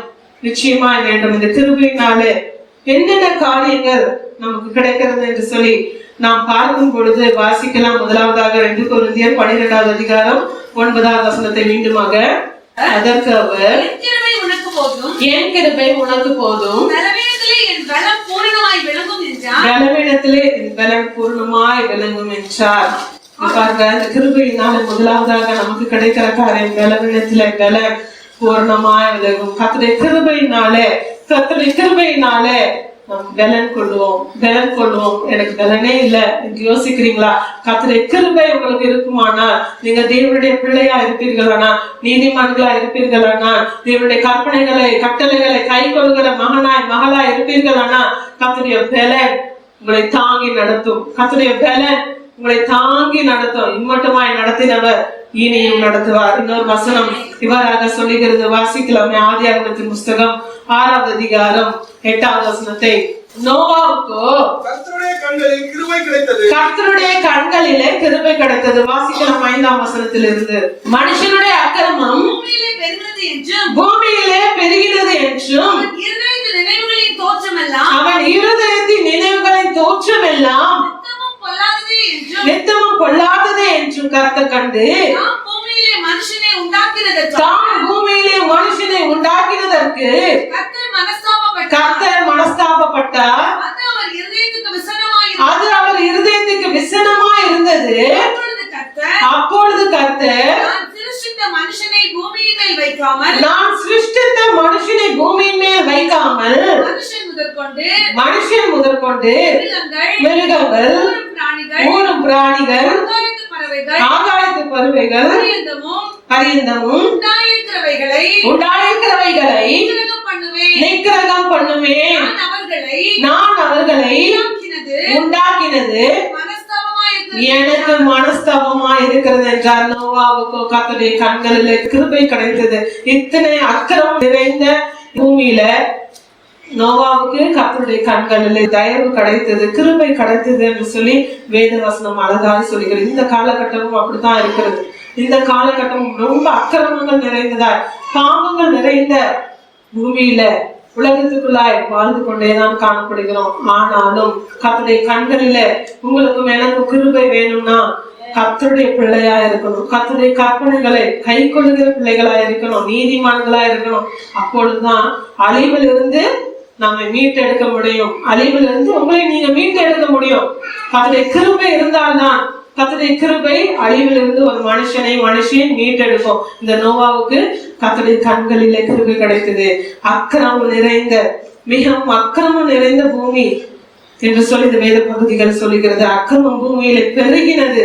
நிச்சயமாய் வேண்டும். இந்த கிருபையினாலே என்னென்ன காரியங்கள் நமக்கு கிடைக்கிறது என்று சொல்லி நாம் பார்க்கும் பொழுது வாசிக்கலாம். முதலாவதாக 2 கொரிந்தியர் 12வது அதிகாரம் 9வது வசனத்தை மீண்டுமாக. அதற்கு அவர், என் கிருபை உனக்கு போதும், பலவீனத்திலே என் பலம் பூரணமாய் விளங்கும் என்றார். பாருங்க, இந்த கிருபையினால முதலாவதாக நமக்கு கிடைக்கிற காரியம் பலவீனத்திலே பலம் பூரணமாய் விளங்கும். கர்த்தருடைய கிருபையினாலே நமக்கு பலன் கொள்வோம். எனக்கு பலனே இல்லை என்று யோசிக்கிறீங்களா? கர்த்தருடைய கிருபை உங்களுக்கு இருக்குமானால், நீங்க தேவனுடைய பிள்ளையா இருப்பீர்களானா, நீதிமான்களா இருப்பீர்களானா, தேவனுடைய கட்டளைகளை கை கொள்கிற மகளாய் இருப்பீர்களானா, கர்த்தருடைய பலன் உங்களை தாங்கி நடத்தும். கர்த்தருடைய பலன் உங்களை தாங்கி நடத்தும். இம்மட்டுமாய் நடத்தினவர் இனியும் நடத்துவார். இன்னொரு வசனம் இவ்வாறாக சொல்லுகிறது. வாசிக்கலாமே. ஆதியாகமத்தின் புஸ்தகம் 6வது அதிகாரம் 8வது வசனத்தை. நோவாவுக்கோ கர்த்தருடைய கண்களிலே கிருபை கிடைத்தது. வாசிக்கலாம் 5ஆம் வசனத்திலிருந்து. மனுஷனுடைய அக்கிரமம் பூமியிலே பெருகினது என்றும் அவன் இருதயத்தின் நினைவுகளின் தோற்றமெல்லாம் நித்தமும் பொல்லாதது என்றும் கர்த்தர் கண்டு, தாம் பூமியிலே மனுஷனை உண்டாக்கினதற்கு கர்த்தர் மனஸ்தாபப்பட்டார். அது அவர் இருதயத்துக்கு விசனமாய் இருந்தது. அப்பொழுது கர்த்தர், நான் சிருஷ்டித்த மனுஷனை பூமியின் மேல் வைக்காமல் மனுஷன் முதற்கொண்டு மிருகங்கள், ஊரும் பிராணிகள், ஆகாயத்து பறவைகள் பரியந்தமும் உண்டாயிருக்கிறவைகளை நிக்கிரகம் பண்ணுவேன். நான் அவர்களை உண்டாக்கினது எனக்கு மனஸ்தாபமா இருக்கிறது என்றார். நோவாவுக்கு கர்த்தருடைய கண்களிலே கிருபை கிடைத்தது. இத்தனை அக்கிரமம் நிறைந்த பூமியில நோவாவுக்கு கர்த்தருடைய கண்களிலே தயவு கிடைத்தது, கிருபை கிடைத்தது என்று சொல்லி வேத வசனம் அழகாக சொல்லுகிறது. இந்த காலகட்டமும் அப்படித்தான் இருக்கிறது. இந்த காலகட்டம் ரொம்ப அக்கிரமங்கள் நிறைந்ததாய், பாவங்கள் நிறைந்த பூமியில உலகத்துக்குள்ளாய் வாழ்ந்து கொண்டேதான் காணப்படுகிறோம். ஆனாலும் கர்த்தருடைய கண்களில உங்களுக்கும் எனக்கும் கிருபை வேணும்னா கர்த்தருடைய பிள்ளையா இருக்கணும். கர்த்தருடைய கற்பனைகளை கை கொள்ளுகிற பிள்ளைகளா இருக்கணும், நீதிமான்களா இருக்கணும். அப்பொழுதுதான் அழிவில் இருந்து நம்மை மீட்டெடுக்க முடியும். அழிவில் இருந்து உங்களை நீங்க மீட்டெடுக்க முடியும். கர்த்தருடைய கிருபை இருந்தால்தான், கர்த்தருடைய கிருபை அழிவில் இருந்து ஒரு மனுஷனை மீட்டெடுக்கும். இந்த நோவாவுக்கு கர்த்தருடைய கண்களிலே கிருபை கிடைத்தது. அக்கிரமம் நிறைந்த, மிகவும் அக்கிரமம் நிறைந்த பூமி என்று சொல்லி இந்த வேத பகுதிகள் சொல்லுகிறது. அக்கிரமம் பூமியில பெருகினது,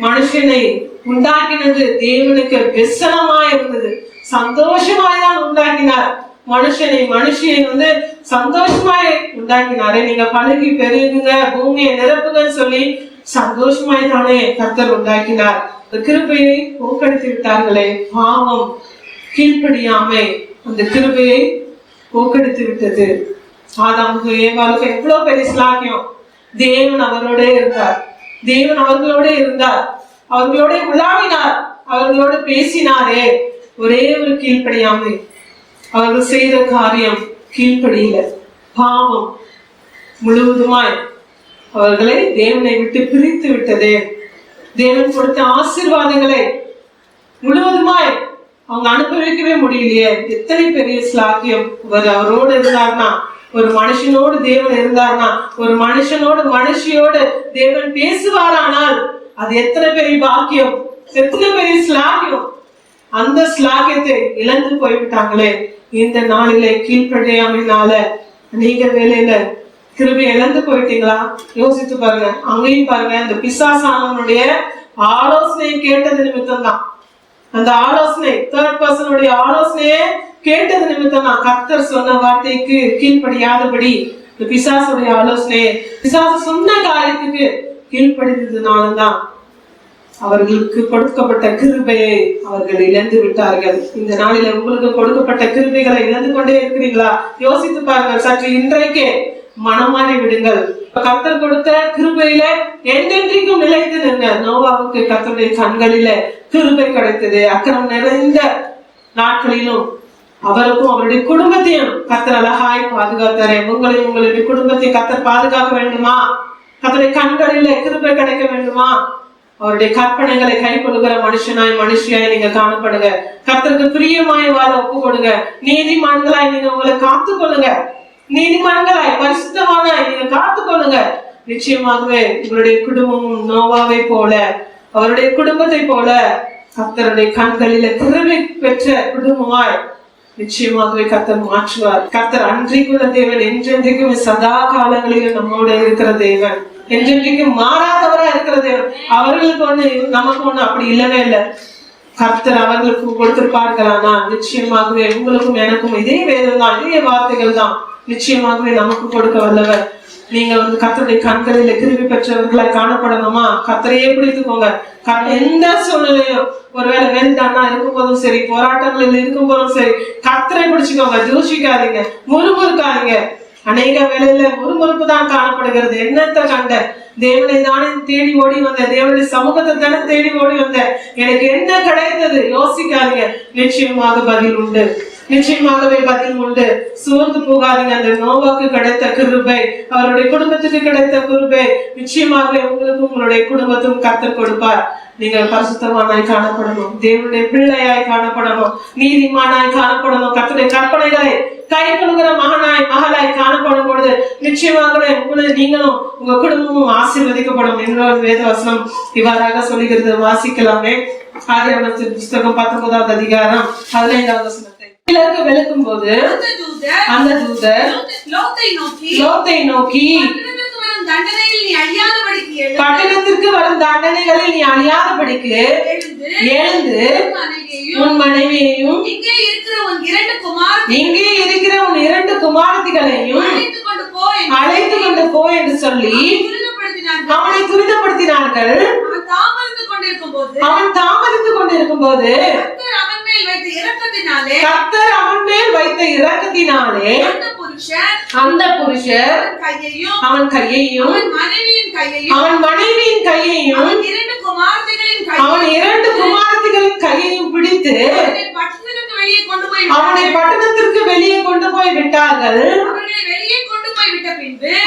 மனுஷனை உண்டாக்கினது தேவனுக்கு விசனமாய் இருந்தது. சந்தோஷமாய்தான் உண்டாக்கினார். மனுஷியை சந்தோஷமாய் உண்டாக்கினாரே. நீங்க பழகி பெருகுங்க, பூமியை நிரப்புங்கன்னு சொல்லி சந்தோஷமாய் தானே கர்த்தர் உண்டாக்கினார். கிருபையை போக்கடித்து விட்டார்களே, பாவம் கீழ்ப்படியாமை அந்த கிருபையை போக்கடித்து விட்டது. ஆதாமுக்கு ஏவாளுக்கு எவ்வளவு பெரிய ஸ்லாக்கியம். தேவன் அவரோட இருந்தார், தேவன் அவர்களோட இருந்தார், அவர்களோட உலாவினார், அவர்களோடு பேசினாரே. ஒரே ஒரு கீழ்ப்படியாமை, அவர்கள் செய்த காரியம் கீழ்ப்படியில, பாவம் முழுவதுமாய் அவர்களை தேவனை விட்டு பிரித்து விட்டதே. தேவன் கொடுத்த ஆசீர்வாதங்களை முழுவதுமாய் அவங்க அனுபவிக்கவே முடியலையே. எத்தனை பெரிய ஸ்லாக்கியம். அவரோடு இருந்தார்னா, ஒரு மனுஷனோடு தேவன் இருந்தார்னா, ஒரு மனுஷியோடு தேவன் பேசுவாரானால் அது எத்தனை பெரிய பாக்கியம், எத்தனை பெரிய ஸ்லாக்கியம். அந்த ஸ்லாக்கியத்தை இழந்து போய்விட்டாங்களே. இந்த நாளிலே கீழ்ப்படியாமையினால நீங்க வேலையில கிருபை இழந்து போயிட்டீங்களா? யோசித்து பாருங்க. அங்கேயும் பாருங்க, இந்த பிசாசானவனுடைய ஆலோசனை கேட்டது நிமித்தம் தான். அந்த ஆலோசனை, தேர்ட் பர்சனுடைய ஆலோசனையே கேட்டது நிமித்தம் நான் கர்த்தர் சொன்ன வார்த்தைக்கு கீழ்ப்படியாதபடி, இந்த பிசாசுடைய ஆலோசனையே, பிசாசு சொன்ன காரியத்துக்கு கீழ்ப்படிந்ததுனாலதான் அவர்களுக்கு கொடுக்கப்பட்ட கிருபையை அவர்கள் இழந்து விட்டார்கள். இந்த நாளில உங்களுக்கு கொடுக்கப்பட்ட கிருபைகளை இழந்து கொண்டே இருக்கிறீங்களா? யோசித்து பாருங்கள். சற்று இன்றைக்கே மனமாறி விடுங்கள். கர்த்தர் கொடுத்த கிருபையில என்றென்றைக்கும் நிலைத்து நின்ற நோவாவுக்கு கர்த்தருடைய கண்களில கிருபை கிடைத்தது. அக்கிரமம் நிறைந்த நாட்களிலும் அவருக்கும் அவருடைய குடும்பத்தையும் கர்த்தர் அழகாய் பாதுகாத்தாரே. உங்களையும் உங்களுடைய குடும்பத்தையும் கர்த்தர் பாதுகாக்க வேண்டுமா? கர்த்தருடைய கண்களில கிருபை கிடைக்க வேண்டுமா? அவருடைய கற்பனைகளை கை கொள்கிற மனுஷியாய் நீங்க காணப்படுங்க. கர்த்தருக்கு பிரியமாய் வாழ ஒப்பு கொடுங்க. நீதிமான்களாய் நீங்க உங்களை காத்து கொள்ளுங்க. நீதிமான்களாய் பரிசுத்தமானாய் நீங்க காத்து கொள்ளுங்க. நிச்சயமாகவே உங்களுடைய குடும்பமும் நோவாவை போல, அவருடைய குடும்பத்தை போல கர்த்தருடைய கண்களில கிருபை பெற்ற குடும்பமாய் நிச்சயமாகவே கர்த்தர் மாற்றுவார். கர்த்தர் அன்றைக்குள்ள தேவன், என்றென்றைக்கும் சதா காலங்களிலும் நம்மோட இருக்கிற தேவன், என்றென்றைக்கும் மாறாதவரா இருக்கிற தேவன். அவர்களுக்கு ஒண்ணு நமக்கு ஒண்ணு அப்படி இல்லவே இல்லை. கர்த்தர் அவர்களுக்கு கொடுத்திருப்பார்களானா நிச்சயமாகவே உங்களுக்கும் எனக்கும் இதே வேதம் தான், இதே வார்த்தைகள் தான் நிச்சயமாகவே நமக்கு கொடுக்க வல்லவர். நீங்க கர்த்தருடைய கண்களில கிருபை பெற்றவர்களாய் காணப்படணுமா? கர்த்தரையே பிடித்துக்கோங்க. எந்த சூழ்நிலையும், ஒருவேளை வேண்டானா இருக்கும் போதும் சரி, போராட்டங்களில் இருக்கும் போதும் சரி, கர்த்தரை பிடிச்சுக்கோங்க. தூஷிக்காதீங்க, முறுமுறுக்காதீங்க. அநேக வேளையில முறுமுறுப்பு தான் காணப்படுகிறது. என்னத்தை கண்ட? தேவனை தானே தேடி ஓடி வந்த, தேவனுடைய சமூகத்தை தானே தேடி ஓடி வந்த, எனக்கு என்ன கிடைத்தது? யோசிக்காதீங்க. நிச்சயமாக பதில் உண்டு, நிச்சயமாகவே பதில் உண்டு. சோர்ந்து போகாதீங்க. அந்த நோவாக்கு கிடைத்த கிருபை, அவருடைய குடும்பத்துக்கு கிடைத்த கிருபை நிச்சயமாகவே உங்களுக்கு உங்களுடைய குடும்பத்துக்கும் கர்த்தர் கொடுப்பார். நீங்க பரிசுத்தமானாய் காணப்படணும், தேவனுடைய பிள்ளையாய் காணப்படணும், நீதிமானாய் காணப்படணும். கர்த்தருடைய கற்பனைகளை கை கொள்கிற மகளாய் காணப்படும் பொழுது நிச்சயமாகவே நீங்களும் உங்க குடும்பமும் ஆசீர்வதிக்கப்படும் என்ற வேத வசனம் இவ்வாறாக சொல்லுகிறது. வாசிக்கலாமே. ஆதியாகமத்தின் புஸ்தகம் 19வது அதிகாரம் 15வது வசனத்தை விளக்கும் போது அந்த தூதர் லோத்தை நோக்கி பட்டணத்திற்கு வரும் தண்டனைகளில் நீ அழியாதபடிக்கு எழுந்து உன் மனைவியையும் இங்கே இருக்கிற உன் 2 குமாரத்திகளையும் அழைத்து கொண்டு போ என்று சொல்லி அவனை துரிதப்படுத்தினார்கள். அவன் தாமதித்துக் கொண்டிருக்கும் போது கர்த்தர் அவன் மேல் வைத்த இரக்கத்தினாலே அந்த புருஷர் அவன் கையையும் அவன் மனைவியின் கையையும் அவன் 2 குமாரத்திகளின் கையையும் பிடித்து அவனை பட்டணத்திற்கு வெளியே கொண்டு போய் விட்டார்கள்.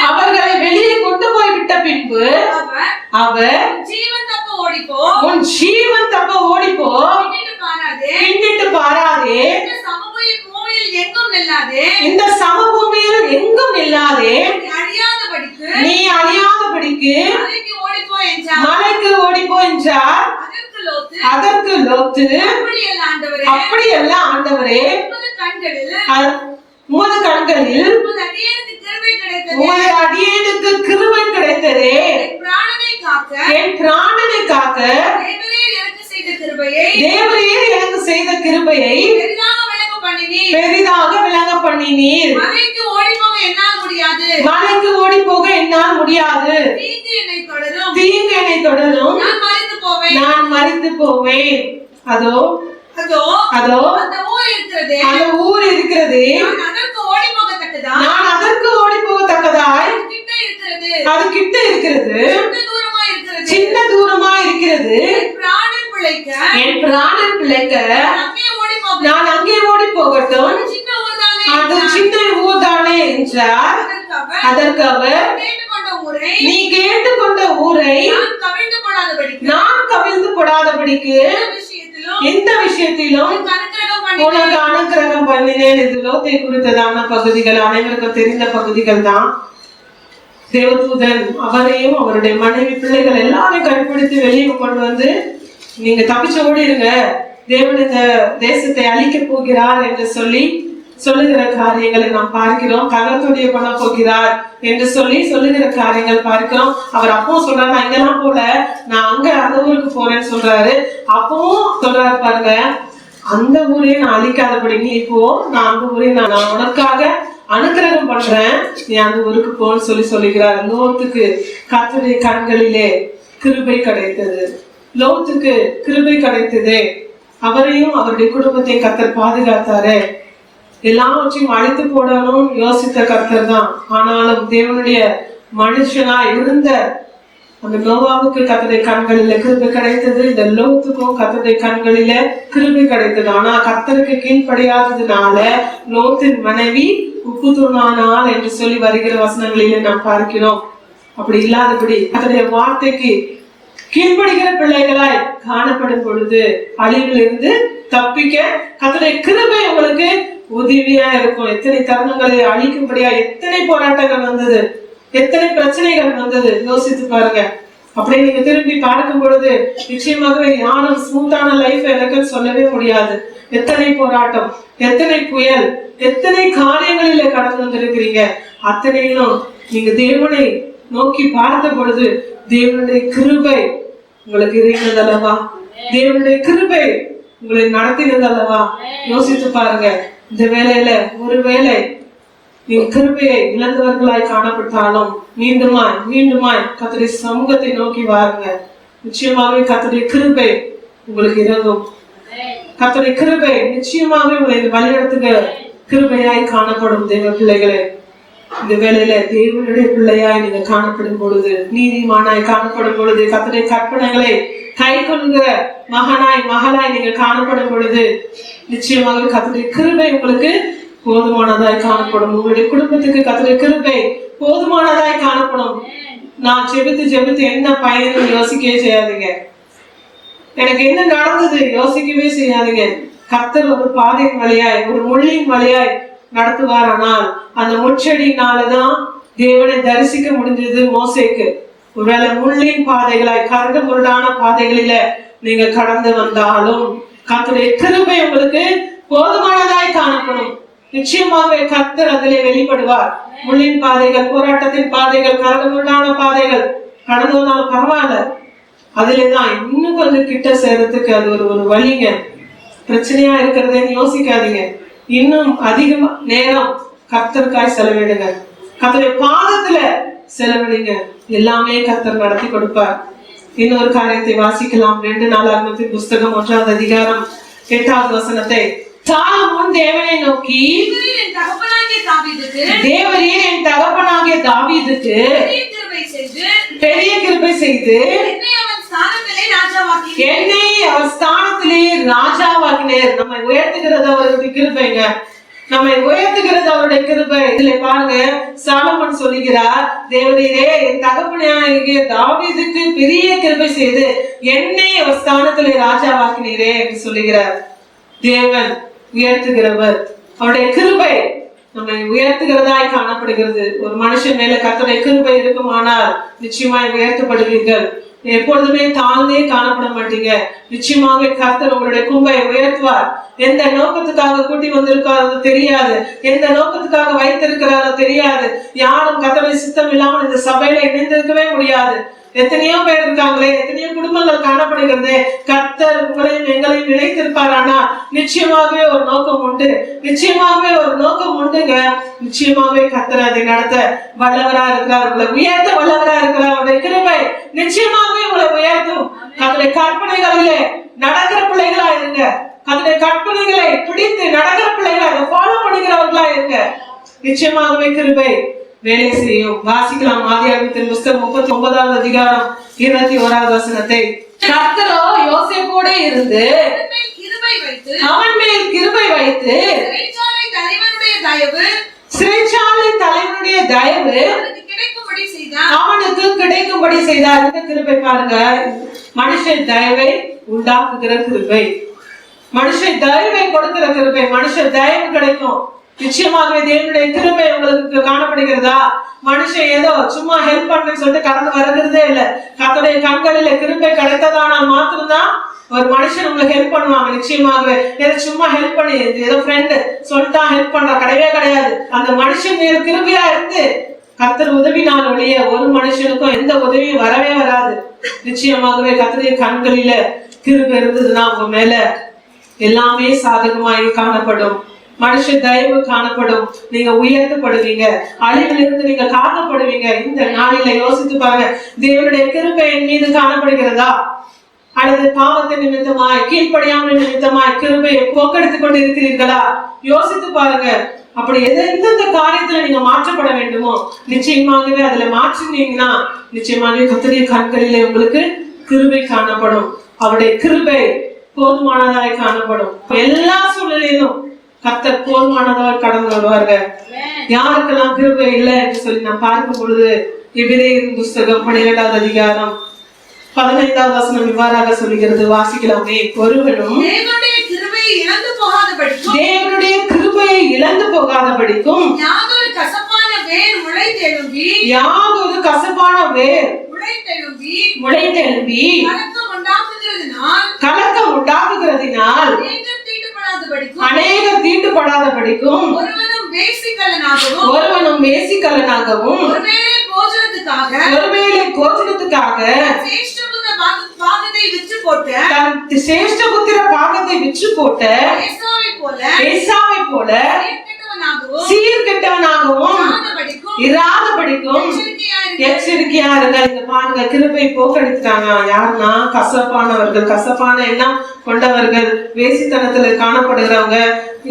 அவர்களை வெளியே கொண்டு போய் விட்ட பின்பு அவர் உன் ஜீவன் தப்ப ஓடிப்போ, பின்னிட்டு பாராதே, இந்த சமபூமியில் எங்கும் நில்லாதே, நீ அழியாதபடிக்கு மலைக்கு ஓடிப்போ என்றார். அதற்கு லோத்து அப்படியல்ல ஆண்டவரே, உமது கண்களில் உமது அடியேனுக்கு கிருபை கிடைத்ததே, என் பிராணனை காக்க தேவரீர் எனக்கு செய்த கிருபையை பெரிதாக விளங்க பண்ணினீர். மலைக்கு ஓடி போக என்னால் முடியாது. தீங்கு என்னை தொடரும், நான் மரித்து போவேன். அதோ அந்த ஊர் இருக்கிறது, நான் அதற்கு ஓடி போகத்தக்கதாய் அது கிட்ட இருக்கிறது, சின்ன தூரமா இருக்கிறது. என் பிராணன் பிழைக்க நான் அங்கே ஓடி போகட்டும், அது சின்ன ஊர் தானே என்றார். அதற்கு அவர் நீ கேட்டுக்கொண்ட ஊரை நான் கவிழ்ந்து போடாதபடிக்கு எந்த விஷயத்திலும் உனக்கு அனுக்கிரகம் பண்ணினேன். இது லோத்தை குறித்ததான பகுதிகள், அனைவருக்கும் தெரிந்த பகுதிகள் தான். தேவதூதன் அவரையும் அவருடைய மனைவி பிள்ளைகள் எல்லாரையும் கைப்பிடித்து வெளியே கொண்டு வந்து, நீங்க தப்பிச்சு ஓடிடுங்க, தேவன் இந்த தேசத்தை அழிக்க போகிறார் என்று சொல்லி சொல்லுகிற காரியங்களை நாம் பார்க்கிறோம். கள்ளத்துடைய பண்ண போகிறார் என்று சொல்லி சொல்லுகிற காரியங்கள் பார்க்கிறோம். அவர் அப்பவும் சொல்றாரு, நான் இங்கெல்லாம் போல, நான் அங்க அந்த ஊருக்கு போறேன்னு சொல்றாரு. அப்பவும் சொல்றாரு பாருங்க, அந்த ஊரையும் நான் அழிக்காதபடி நீ போ, நான் அந்த ஊரையும் நான் உனக்காக அனுக்கிரகம் பண்றேன், நீ அந்த ஊருக்கு போன்னு சொல்லி சொல்லுகிறார். லோத்துக்கு கர்த்தருடைய கண்களிலே கிருபை கிடைத்தது. லோத்துக்கு கிருபை கிடைத்தது. அவரையும் அவருடைய குடும்பத்தை கர்த்தர் பாதுகாத்தாரு. எல்லாவற்றையும் அழித்து போடணும் யோசித்த கர்த்தர் தான். ஆனாலும் தேவனுடைய மனுஷனா இருந்த அந்த நோவாவுக்கு கர்த்தருடைய கண்களில கிருபை கிடைத்தது. இந்த லோத்துக்கும் கர்த்தருடைய கண்களில கிருபை கிடைத்தது. ஆனா கர்த்தருக்கு கீழ்ப்படியாததுனால லோத்தின் மனைவி உப்பு தூணானாள் என்று சொல்லி வருகிற வசனங்களிலே நாம் பார்க்கிறோம். அப்படி இல்லாதபடி கர்த்தருடைய வார்த்தைக்கு கீழ்ப்படுகிற பிள்ளைகளாய் காணப்படும் பொழுது அழிவில் இருந்து தப்பிக்க கர்த்தருடைய கிருபை உங்களுக்கு உதவியா இருக்கும். எத்தனை தருணங்களை அழிக்கும்படியா எத்தனை போராட்டங்கள் வந்தது, எத்தனை பிரச்சனைகள் வந்தது, யோசித்து பாருங்க. அப்படியே நீங்க திரும்பி பார்க்கும் பொழுது நிச்சயமாகவே யாரும் ஸ்மூத்தான லைஃப் எனக்கு சொல்லவே முடியாது. எத்தனை போராட்டம், எத்தனை புயல், எத்தனை காரியங்களில கடந்து வந்திருக்கிறீங்க. அத்தனையிலும் நீங்க தேவனை நோக்கி பார்த்த பொழுது தேவனுடைய கிருபை உங்களுக்கு இருந்ததல்லவா, தேவனுடைய கிருபை உங்களை நடத்தினதல்லவா. யோசித்து பாருங்க. இந்த வேலையில ஒருவேளை நீ கிருபையை இழந்தவர்களாய் காணப்பட்டாலும் மீண்டுமாய் கர்த்தருடைய சமூகத்தை நோக்கி வாருங்க. நிச்சயமாகவே கர்த்தருடைய கிருபை உங்களுக்கு இறங்கும். கர்த்தருடைய கிருபை நிச்சயமாகவே உங்களை வழிநடத்துகிற கிருபையாய் காணப்படும். தேவ பிள்ளைகளே, இந்த வேளையில தேவனுடைய பிள்ளையாய் நீங்க காணப்படும் பொழுது, நீதிமானாய் காணப்படும் பொழுது, கர்த்தருடைய கற்பனைகளை கை கொள்கிற மகனாய் நீங்க காணப்படும் பொழுது நிச்சயமாக கர்த்தருடைய கிருபை உங்களுக்கு போதுமானதாய் காணப்படும். உங்களுடைய குடும்பத்துக்கு கர்த்தருடைய கிருபை போதுமானதாய் காணப்படும். நான் ஜெபித்து என்ன பயன் யோசிக்கவே செய்யாதீங்க. எனக்கு என்ன நடந்தது யோசிக்கவே செய்யாதீங்க. கர்த்தர் ஒரு பாதையின் வழியாய், ஒரு முள்ளின் வழியாய் நடத்துவார். ஆனால் அந்த முச்செடினாலதான் தேவனை தரிசிக்க முடிஞ்சது மோசேக்கு. ஒருவேளை முள்ளின் பாதைகளாய், கரடு முரடான பாதைகளில நீங்க கடந்து வந்தாலும் கர்த்தருடைய கிருபை உங்களுக்கு போதுமானதாய் காணப்படும். நிச்சயமாக கர்த்தர் அதிலே வெளிப்படுவார். முள்ளின் பாதைகள், போராட்டத்தின் பாதைகள், கரடு முரடான பாதைகள் கடந்து வந்தாலும் பரவாயில்ல, அதுலதான் இன்னும் கொஞ்சம் கிட்ட சேர்றதுக்கு அது ஒரு வழிங்க. பிரச்சனையா இருக்கிறதுன்னு யோசிக்காதீங்க. இன்னும் அதிகமா நேரம் கர்த்தருக்காய் செலவிடுங்க. கர்த்தருடைய பாதத்துல செலவிடுங்க. எல்லாமே கர்த்தர் நடத்தி கொடுப்பார். இன்னொரு காரியத்தை வாசிக்கலாம். 2 நாளாகமத்தின் புஸ்தகம் 1ஆம் அதிகாரம் 8வது வசனத்தை. சாலமோன் தேவனை நோக்கி, தேவரீர் என் தகப்பனாகிய தாவீதுக்கு பெரிய கிருபை செய்து என்னை அவர் ஸ்தானத்திலே ராஜாவாக்கினேர். நம்மை உயர்த்துகிறது அவருடைய கிருபைங்க. நம்மை உயர்த்துகிறது அவருடைய கிருபை. இதுல பாருங்க, சாலமோன் சொல்லுகிறார், தேவரீரே என் தகப்பனாகிய தாவீதுக்கு பெரிய கிருபை செய்து என்னை அவர் ஸ்தானத்திலே ராஜாவாக்கினீரே என்று சொல்லுகிறார். தேவன் உயர்த்துகிறவர். அவருடைய கிருபை நம்மை உயர்த்துகிறதாய் காணப்படுகிறது. ஒரு மனுஷன் மேல கர்த்தருடைய கிருபை இருக்குமானால் நிச்சயமாய் உயர்த்தப்படுவீர்கள். எப்பொழுதுமே தாழ்ந்தே காணப்பட மாட்டீங்க. நிச்சயமாக கர்த்தர் உங்களுடைய கும்பை உயர்த்துவார். எந்த நோக்கத்துக்காக கூட்டி வந்திருக்காரோ தெரியாது, எந்த நோக்கத்துக்காக வைத்திருக்கிறாரோ தெரியாது. யாரும் கர்த்தருடைய சித்தம் இல்லாமல் இந்த சபையில இணைந்திருக்கவே முடியாது. எத்தனையோ பேர் இருக்காங்களே, எத்தனையோ குடும்பங்கள் காணப்படுகிறது. கர்த்தர் உங்களையும் எங்களையும் இணைத்திருப்பார். ஆனா நிச்சயமாகவே ஒரு நோக்கம் உண்டு, நிச்சயமாகவே ஒரு நோக்கம் உண்டுங்க. நிச்சயமாகவே கர்த்தர் அதை நடத்த வல்லவரா இருக்கிறார். உங்களை உயர்த்த வல்லவரா இருக்கிறார். அவருடைய கிருபை நிச்சயமாகவே உங்களை உயர்த்தும். கர்த்தருடைய கற்பனைகளிலே நடக்கிற பிள்ளைகளா இருங்க. கர்த்தருடைய கற்பனைகளை பிடித்து நடக்கிற பிள்ளைகளா, அதை ஃபாலோ பண்ணிக்கிறவர்களா இருங்க. நிச்சயமாகவே கிருபை வேலை செய்யும். வாசிக்கலாம். ஆதியாகமத்தின் புஸ்தகம் 39ஆம் அதிகாரம் 21வது வசனத்தை. கர்த்தரோ யோசேப்போட இருந்து அவன் மேல் கிருபை வைத்து சிறைச்சாலை தலைவனுடைய தயவு அவனுக்கு கிடைக்கும்படி செய்தார். இந்த கிருபை பாருங்க, மனுஷன் தயவை உண்டாக்குகிற கிருபை, மனுஷன் தயவை கொடுக்கிற கிருபை. மனுஷன் தயவு கிடைக்கும். நிச்சயமாகவே தேவனுடைய கிருபை உங்களுக்கு காணப்படுகிறதா? மனுஷன் ஏதோ சும்மா ஹெல்ப் பண்றேன்னு சொல்லிட்டு கடந்து வருகிறதே இல்ல. கர்த்தருடைய கண்களில கிருபை கிடைத்ததானால் மாத்திரம்தான் ஒரு மனுஷன் உங்களுக்கு ஹெல்ப் பண்ணுவாங்க. நிச்சயமாகவே ஏதோ சும்மா ஹெல்ப் பண்ணி ஏதோ ஃப்ரெண்டு சொல்லிட்டா ஹெல்ப் பண்றா கிடையவே கிடையாது. அந்த மனுஷன் மேல கிருபையா இருந்து கர்த்தர் உதவினால் ஒழிய ஒரு மனுஷனுக்கும் எந்த உதவியும் வரவே வராது. நிச்சயமாகவே கர்த்தருடைய கண்களில கிருபை இருந்ததுன்னா உங்க மேல எல்லாமே சாதகமாய் காணப்படும். மனுஷ தயவு காணப்படும். நீங்க உயர்த்தப்படுவீங்க. அழிவிலிருந்து நீங்க காக்கப்படுவீங்க. இந்த நாளில யோசித்து பாருங்க, தேவனுடைய கிருபை என் மீது காணப்படுகிறதா? அல்லது பாவத்தின் நிமித்தமாய் கீழ்ப்படியாமல் நிமித்தமாய் கிருபையை போக்கெடுத்துக் கொண்டு இருக்கிறீர்களா? யோசித்து பாருங்க. அப்படி எந்தெந்த காரியத்துல நீங்க மாற்றப்பட வேண்டுமோ நிச்சயமாகவே அதுல மாற்றினீங்கன்னா நிச்சயமாகவே கர்த்தருடைய கண்களிலே உங்களுக்கு கிருபை காணப்படும். அவருடைய கிருபை போதுமானதாய் காணப்படும். எல்லா சூழ்நிலையிலும் கர்த்தர் போதுமானதாய் கடந்து வருவார்கள். யாருக்கெல்லாம் கிருபை இல்லை என்று சொல்லி நான் பார்க்கும் பொழுது எபிரேயரின் புஸ்தகம் 12வது அதிகாரம் 15வது வசனம் இவ்வாறாக சொல்லுகிறது. வாசிக்கலாமே. ஒருவனும் தேவனுடைய கிருபையை இழந்து போகாதபடிக்கும் யாதொரு கசப்பான வேர் முளைத்தெழும்பி கலக்கம் உண்டாக்குகிறதினால் அநேகர் தீட்டுப்படாதபடிக்கும் ஒருவனும் வேசிக்கலனாகவும் ஒருவேளை போஜனத்துக்காக சிரேஷ்டபுத்திர பாகத்தை விற்று போட்ட ஏசாவை போல சீர்கெட்டவனாகவும் இராதபடிக்கும் எச்சரிக்கையா இருங்க. இங்க பாருங்க, கிருபை போக்கடித்தாங்க. யாருன்னா கசப்பானவர்கள், கசப்பான எண்ணம் கொண்டவர்கள், வேசித்தனத்துல காணப்படுகிறவங்க,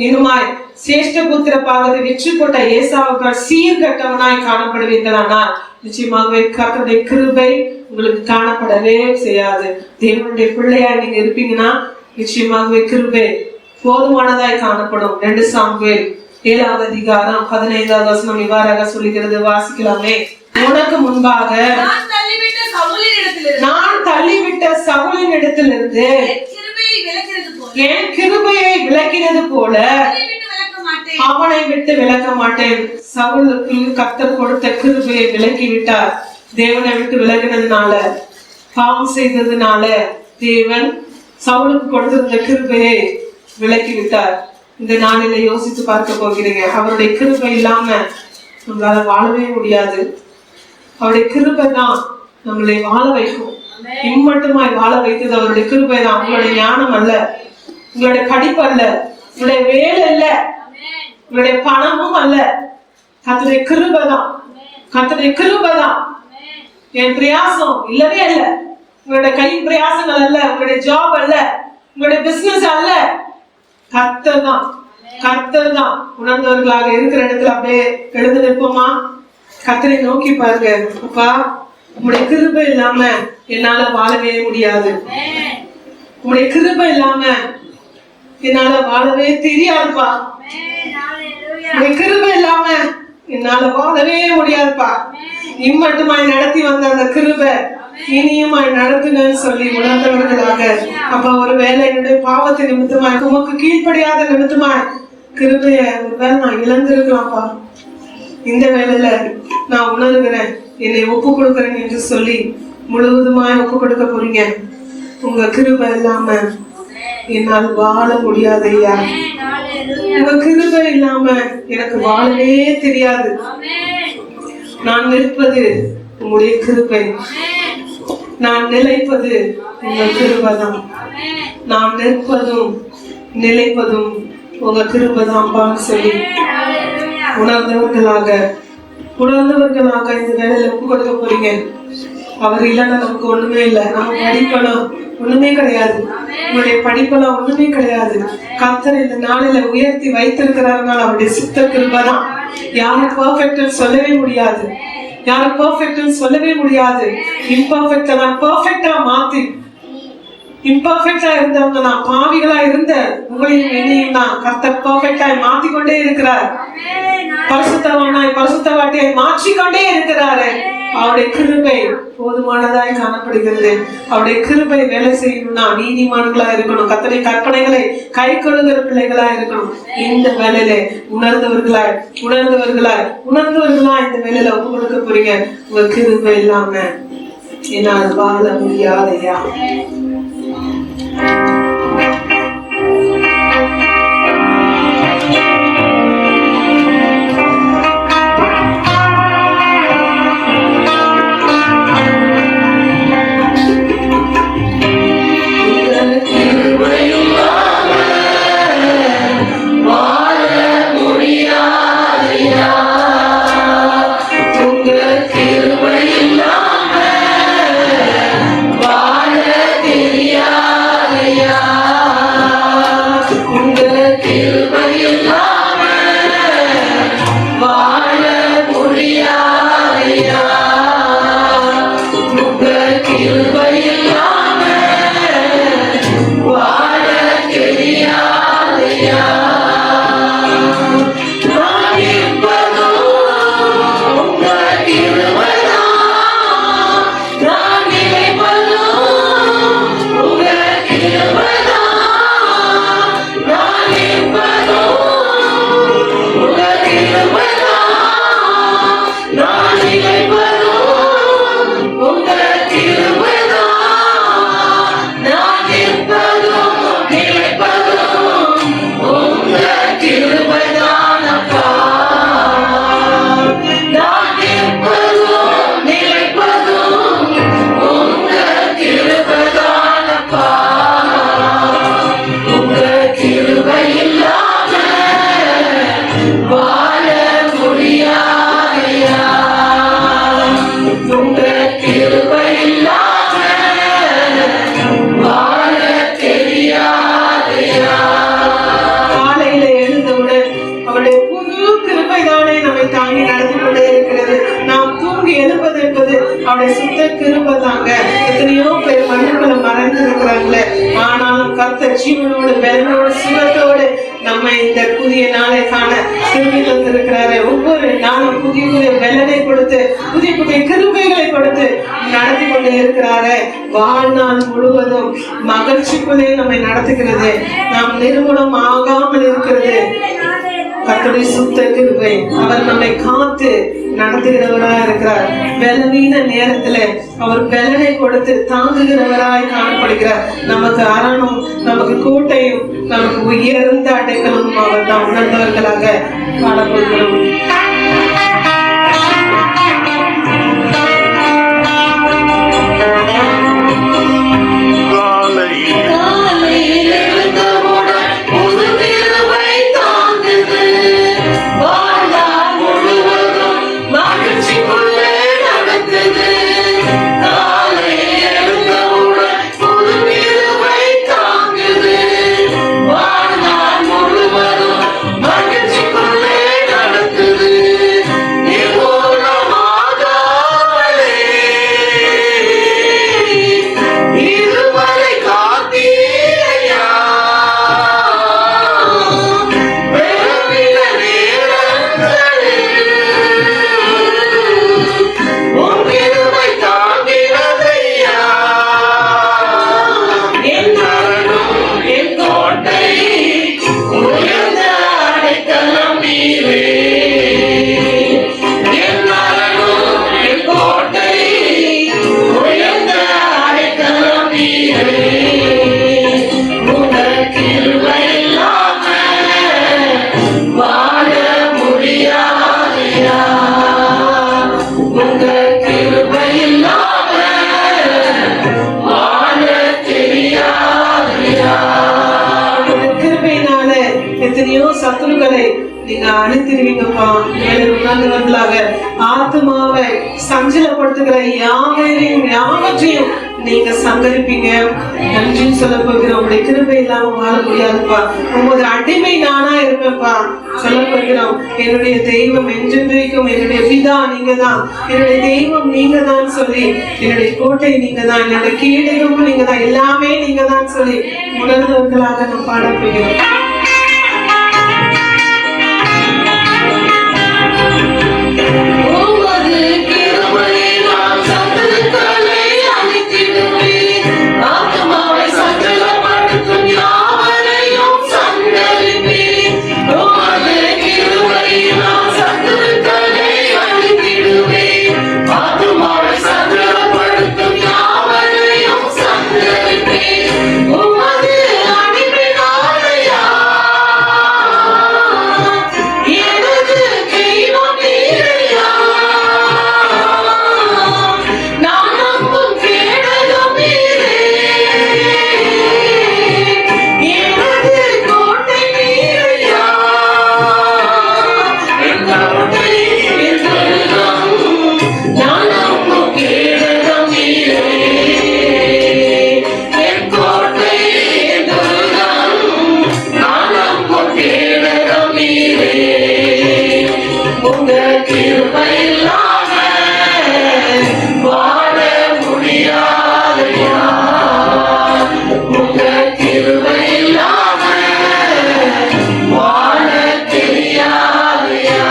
இனுமாய் சிரேஷ்டபுத்திர பாகத்தை விற்று போட்ட ஏசாவுக்கு சீர்கெட்டவனாய் காணப்படுவீர்களானால் நிச்சயமாகவே கர்த்தருடைய கிருபை உங்களுக்கு காணப்படவே செய்யாது. தேவனுடைய பிள்ளையா நீங்க இருப்பீங்கன்னா நிச்சயமாகவே கிருபை போதுமானதாய் காணப்படும். 2 சாமுவேல் 7வது அதிகாரம் 15வது வசனம் இவ்வாறாக சொல்லுகிறது. வாசிக்கலாமே. உனக்கு முன்பாக நான் தள்ளிவிட்ட சவுலின் இடத்திலிருந்து என் கிருபையை விலக்கினது போல அவனை விட்டு விலக்க மாட்டேன். சவுலுக்கு கர்த்தர் கொடுத்த கிருபையை விலக்கி விட்டார். தேவனை விட்டு விலகினதுனால, பாவம் செய்ததுனால தேவன் சவுலுக்கு கொடுத்திருந்த கிருபையை விலக்கி விட்டார். இந்த நாளில யோசித்து பார்க்க போகிறீங்க. அவருடைய கிருபை இல்லாம நம்மளால வாழவே முடியாது. அவருடைய கிருபை தான் நம்மளை வாழ வைக்கும். இம்மட்டுமாய் வாழ வைத்தது அவருடைய கிருபை தான். உங்களுடைய ஞானம் அல்ல, உங்களுடைய படிப்பு அல்ல, உங்களுடைய வேலை அல்ல, உங்களுடைய பணமும் அல்ல. கர்த்தருடைய கிருபை தான். கர்த்தருடைய கிருபை தான். என் பிரயாசம் இல்லவே அல்ல, உங்களுடைய கை பிரயாசங்கள் அல்ல, உங்களுடைய ஜாப் அல்ல, உங்களுடைய பிசினஸ் அல்ல. கர்த்தர் தான். கர்த்தர் தான். உணர்ந்தவர்களாக இருக்கிற இடத்துல அப்படியே எழுந்து நிற்போமா? கர்த்தரை நோக்கி பாருங்க. அப்பா, உங்களுடைய கிருபை இல்லாம என்னால வாழவே முடியாது. உங்களுடைய கிருபை இல்லாம என்னால வாழவே தெரியாதுப்பா. உங்களுடைய கிருபை இல்லாம என்னால வாழவே முடியாதுப்பா. இம்மட்டுமாய் நடத்தி வந்த அந்த கிருபை இனியுமாய் நடத்துங்கன்னு சொல்லி உணர்ந்தவர்களாக, அப்ப ஒரு வேலை என்னுடைய பாவத்தை நிமித்தமாய், உமக்கு கீழ்ப்படியாத நிமித்தமாய் கிருபைய ஒருவேளை நான் இழந்திருக்கலாம்ப்பா. இந்த வேலையில நான் உணர்கிறேன், என்னை ஒப்பு கொடுக்கிறேன் என்று சொல்லி முழுவதுமாய் ஒப்பு கொடுக்க போறீங்க. உங்க கிருபை இல்லாம என்னால் வாழ முடியாது ஐயா. உங்க கிருபை இல்லாம எனக்கு வாழவே தெரியாது. நான் நிற்பது உங்களுடைய கிருபை, நான் நிலைப்பது உங்க கிருபைதான். நான் நிற்பதும் நிலைப்பதும் உங்க கிருபைதான் சொல்லி உணர்ந்தவர்களாக இந்த வேலையில ஒப்பு கொடுக்க போறீங்க. அவர் இல்லைன்னா நமக்கு ஒண்ணுமே இல்லை. நம்ம படிப்பெல்லாம் ஒண்ணுமே கிடையாது. உங்களுடைய படிப்பெல்லாம் ஒண்ணுமே கிடையாது. கர்த்தர் இந்த நாளில உயர்த்தி வைத்திருக்கிறார்கள். அவருடைய சுத்த கிருபைதான். யாரும் பெர்ஃபெக்ட் சொல்லவே முடியாது. யாரும் பெர்ஃபெக்ட் சொல்லவே முடியாது. இம்பர்ஃபெக்டா நான் பெர்ஃபெக்டா மாத்தி, இம்பர்ஃபெக்டா இருந்தவங்க நான் பாவிகளா இருந்த உங்களையும் என்னையும் தான் கர்த்தர் பெர்ஃபெக்டாய் மாத்திக்கொண்டே இருக்கிறார். பரிசுத்தவானாய் பரிசுத்தவாட்டியாய் மாற்றிக்கொண்டே இருக்கிறாரு. அவருடைய கிருபை போதுமானதாய் காணப்படுகிறது. அவருடைய கிருபை வேலை செய்யணும்னா நீதிமான்களா இருக்கணும், கர்த்தருடைய கற்பனைகளை கை கொள்ளுகிற பிள்ளைகளா இருக்கணும். இந்த வேலையில உணர்ந்தவர்களா இந்த வேலையில ஒப்பு கொடுக்க போறீங்க. உங்க கிருபை இல்லாம என்னால் வாழ முடியாதையா. அவருடைய சுத்த கிருபை தாங்க. எத்தனையோ பேர் மண்ணுக்குள்ள மறைந்து இருக்கிறாங்களே, ஆனாலும் கர்த்தர் ஜீவனோடு பலனோடு சுகத்தோடு நம்ம இந்த புதிய நாளை காண திரும்பி தந்திருக்கிறாரு. ஒவ்வொரு நாளும் புதிய புதிய பலனை கொடுத்து புதிய புதிய கிருபைகளை கொடுத்து நடத்தி கொண்டே இருக்கிறாரு. வாழ்நாள் முழுவதும் மகிழ்ச்சிக்குள்ளே நம்மை நடத்துகிறது. நாம் நிறுவனம் ஆகாமல் இருக்கிறது கர்த்தருடைய சுத்த கிருபை. அவர் நம்மை காத்து நடத்துகிறவராய் இருக்கிறார். பலவீன நேரத்துல அவர் பலனை கொடுத்து தாங்குகிறவராய் காணப்படுகிறார். நமக்கு அரணம், நமக்கு கோட்டையும், நமக்கு உயர்ந்த அடைக்கலும் அவர் தான் உணர்ந்தவர்களாக காணப்படுகிறோம். எத்தனையோ சத்துருக்களை நீங்க அழித்திருவீங்கப்பா. உணர்ந்தவர்களாக ஆத்மாவை சஞ்சலப்படுத்துகிற யாவற்றையும் நீங்க சங்கரிப்பீங்க. நன்றின்னு சொல்ல போகிறோம். உங்களுடைய கிருபை இல்லாம வாழ முடியாதுப்பா. உங்களுடைய அடிமை நானா இருப்பேன்ப்பா சொல்ல போகிறோம். என்னுடைய தெய்வம் என்றென்றைக்கும் என்னுடைய பிதா நீங்க தான், என்னுடைய தெய்வம் நீங்க தான் சொல்லி, என்னுடைய கோட்டை நீங்க தான், என்னுடைய கீழமும் நீங்க தான், எல்லாமே நீங்க தான் சொல்லி உணர்ந்தவர்களாக நாம் பாட போகிறோம். உமது கிருபையினால் கிருபை இல்லாம வாழ முடியாதையா, உங்க கிருபை இல்லாம வாழ தெரியாதையா.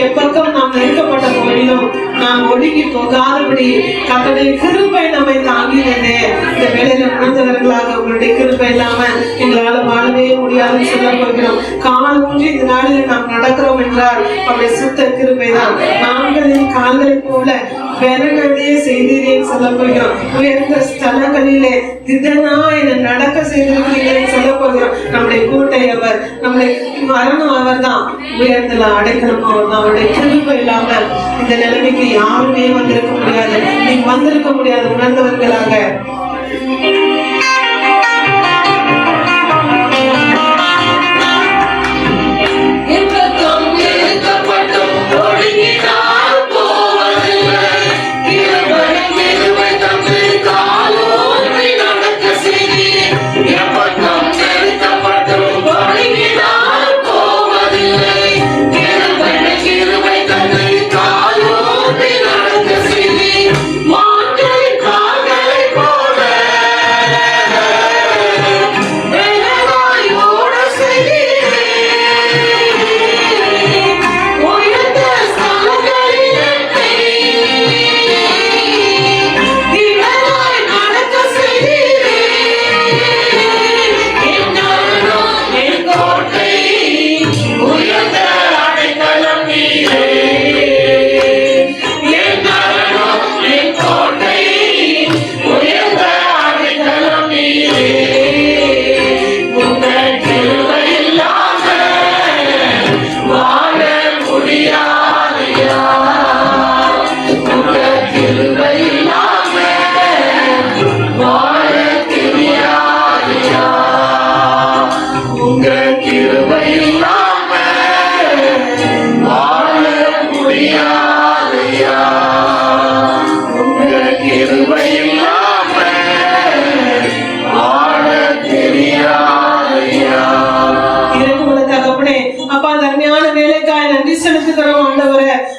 எப்பக்கம் நாம் நெருக்கப்பட்ட போதிலும் நாம் ஒடுங்கி போகாதபடி கர்த்தருடைய கிருபை நம்மை தாங்கினது. இந்த வேளையில உணர்ந்தவர்களாக உங்களுடைய கிருபை இல்லாம எங்களால வாழவே முடியாதுன்னு சொல்ல போகிறோம். கால் ஊன்றி இந்த நாளில் நாம் நடக்கிறோம் என்றால் அவருடைய சுத்த கிருபை தான். நாங்களின் கால்களை போல விரகடைய செய்தீரேன்னு சொல்ல போகிறோம். உயர்ந்த ஸ்தலங்களிலே திடனா என நடக்க செய்திருக்கிறீர்கள் சொல்ல போகிறோம். நம்முடைய கோட்டை அவர், நம்முடைய மரணம் அவர் தான், உயர்ந்தல அடைக்கணும் அவர் தான். அவருடைய கிருபை இல்லாம இந்த நிலைமைக்கு யாருமே வந்திருக்க முடியாது. நீங்க வந்திருக்க முடியாது உணர்ந்தவர்களாக.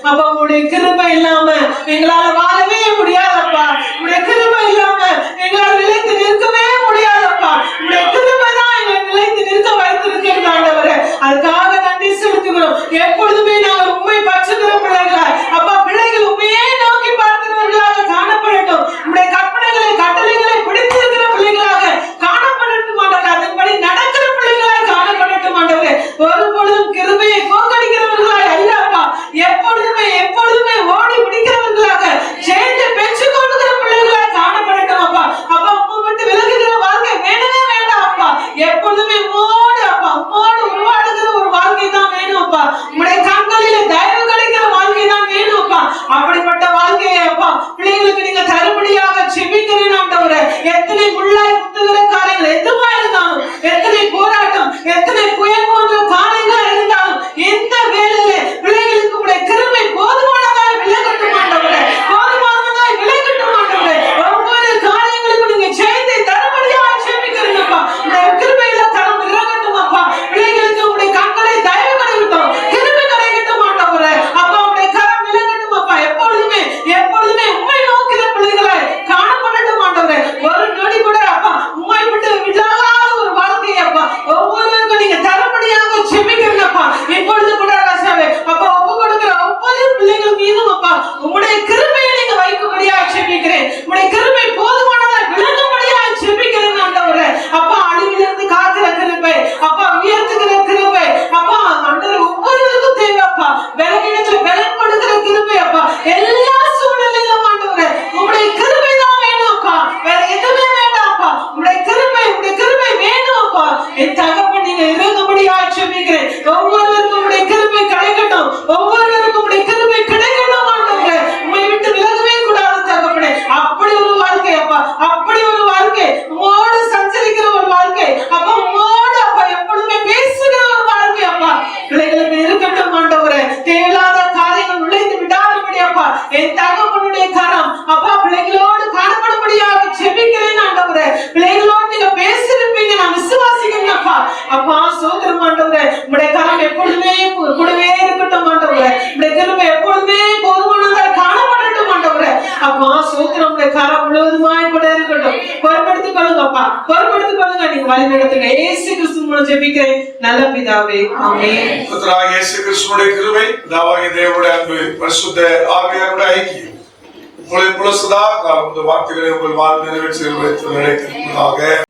அப்பா உங்களுடைய கிருபை இல்லாம எங்களால வாழவே முடியாதப்பா. உங்களுடைய கிருபை இல்லாம எங்களால நிலைத்து நிற்கவே முடியாதப்பா. உங்களுடைய கிருபை தான் எங்களை நிலைத்து நிற்க வைத்திருக்கிறது ஆண்டவரே. அதுக்காக நன்றி செலுத்துகிறோம். எப்பொழுதுமே நாங்கள் உண்மை பற்றுகிற பிள்ளைகளாய் அப்பா, பிள்ளைகள் உண்மையே நோக்கி பார்க்கிறவர்களாக காணப்படட்டும். உங்களுடைய கற்பனைகளை கட்டளைகளை பிடித்திருக்கிற பிள்ளைகளாக காணப்படட்டும் ஆண்டவரே. அதன்படி நடக்கிற பிள்ளைகளாய் காணப்படட்டும் ஆண்டவரே. ஒரு பொழுதும் கிருபையை போக்கடிக்கிறவர்களாய் அல்லப்பா, எப்பொழுதுமே எப்பொழுதுமே ஓடி பிடிக்கிறவர்களாக சேர்ந்து பெற்றுக் கொள்ளுகிற பிள்ளைகளாக காணப்படட்டும் அப்பா. அப்பா உண்மை விட்டு விலகுகிற வாழ்க்கை வேணவே வேண்டாம் அப்பா. எப்பொழுதுமே உம்மோடு அப்பா, உம்மோடு உருவாடுகிற ஒரு வாழ்க்கை தான் வேணும் அப்பா. உங்களுடைய கண்களிலே தயவு கிடைக்கிற வாழ்க்கை தான் வேணும் அப்பா. அப்படிப்பட்ட வாழ்க்கையை அப்பா பிள்ளைகளுக்கு நீங்க தருபடியாக செபிக்கிறேன் ஆண்டவரே. எத்தனை முள்ளாய் குத்துகிற காரியங்கள் எதுவா இருந்தாலும், எத்தனை போராட்டம், எத்தனை புயல் போன்ற காரியங்கள் இருந்தாலும், எந்த வேலையில பிள்ளைகளுக்கு உங்களுடைய கிருபை போதுமானதாய் விலகட்டும் ஆண்டவரே, போதுமானதாய் விலகட்டும் ஆண்டவரே. ஒவ்வொரு காரியங்களுக்கும் நீங்க செய்தி தருபடியாக செபிக்கிறீங்கப்பா. உங்களுடைய கிருபையில தரம் இறங்கட்டும் அப்பா. பிள்ளைகளுக்கு உங்களுடைய கண்களை தயவு கிடைக்கட்டும், கிருபை கிடைக்கட்டும் ஆண்டவரே. அப்பா உங்களுடைய கரம் விலகட்டும் அப்பா. எப்பொழுதுமே எப்பொழுதுமே உண்மை நோக்கிற பிள்ளைகளாய் காணப்படட்டும் ஆண்டவரே. ஒரு நொடி கூட அப்பா உண்மை விட்டு விடாத ஒரு வாழ்க்கை அப்பா ஒவ்வொருவருக்கும் நீங்க தரப்படியாக செபிக்கிறீங்கப்பா. இப்பொழுது கூட ராசாவே அப்பா ஒப்பு கொடுக்கிற ஒவ்வொரு பிள்ளைகள் மீதும் அப்பா உங்களுடைய கிருபையை நீங்க வைக்கும்படியாக செபிக்கிறேன். உங்களுடைய கிருபை போதுமானதா விளங்கும்படியாக செபிக்கிறேன் ஆண்டவரே. அப்பா அழிவிலிருந்து காக்கிற கிருபை அப்பா, உயர்த்துகிற கிருபை அப்பா ஆண்டவரே ஒவ்வொருவருக்கும் தேவை அப்பா. விலகிடத்துல விலன் கொடுக்கிற கிருபை அப்பா, எல்லா சூழ்நிலையிலும் ஆண்டவரே உங்களுடைய கிருபை தான் வேணும் அப்பா. வேற எதுவுமே வேண்டாம் அப்பா. உங்களுடைய கிருபை வேணும் அப்பா. என் தகப்பன் நீங்க இறங்கும்படியாக செபிக்கிறேன். ஒவ்வொருவருக்கும் உங்களுடைய கிருபை கிடைக்கட்டும், ஒவ்வொருவருக்கும் உங்களுடைய கிருபை கிடைக்கட்டும் ஆண்டவரே. வேண்டும். பொறுப்படுத்திக் கொள்ளுங்கப்பா, பொறுப்படுத்திக் கொள்ளுங்க. நீங்க வழி நடத்துங்க. இயேசு கிறிஸ்து மூலம் ஜெபிக்கிறேன் நல்ல பிதாவே, ஆமென். கர்த்தராகிய இயேசு கிறிஸ்துவினுடைய கிருபை, பிதாவாகிய தேவனுடைய அன்பு, பரிசுத்த ஆவியானவருடைய ஐக்கியம் உங்களை சதா காலம் இந்த வார்த்தைகளை உங்கள் வாழ்வில் நிறைவேற்றி நிலைத்திருப்பதாக.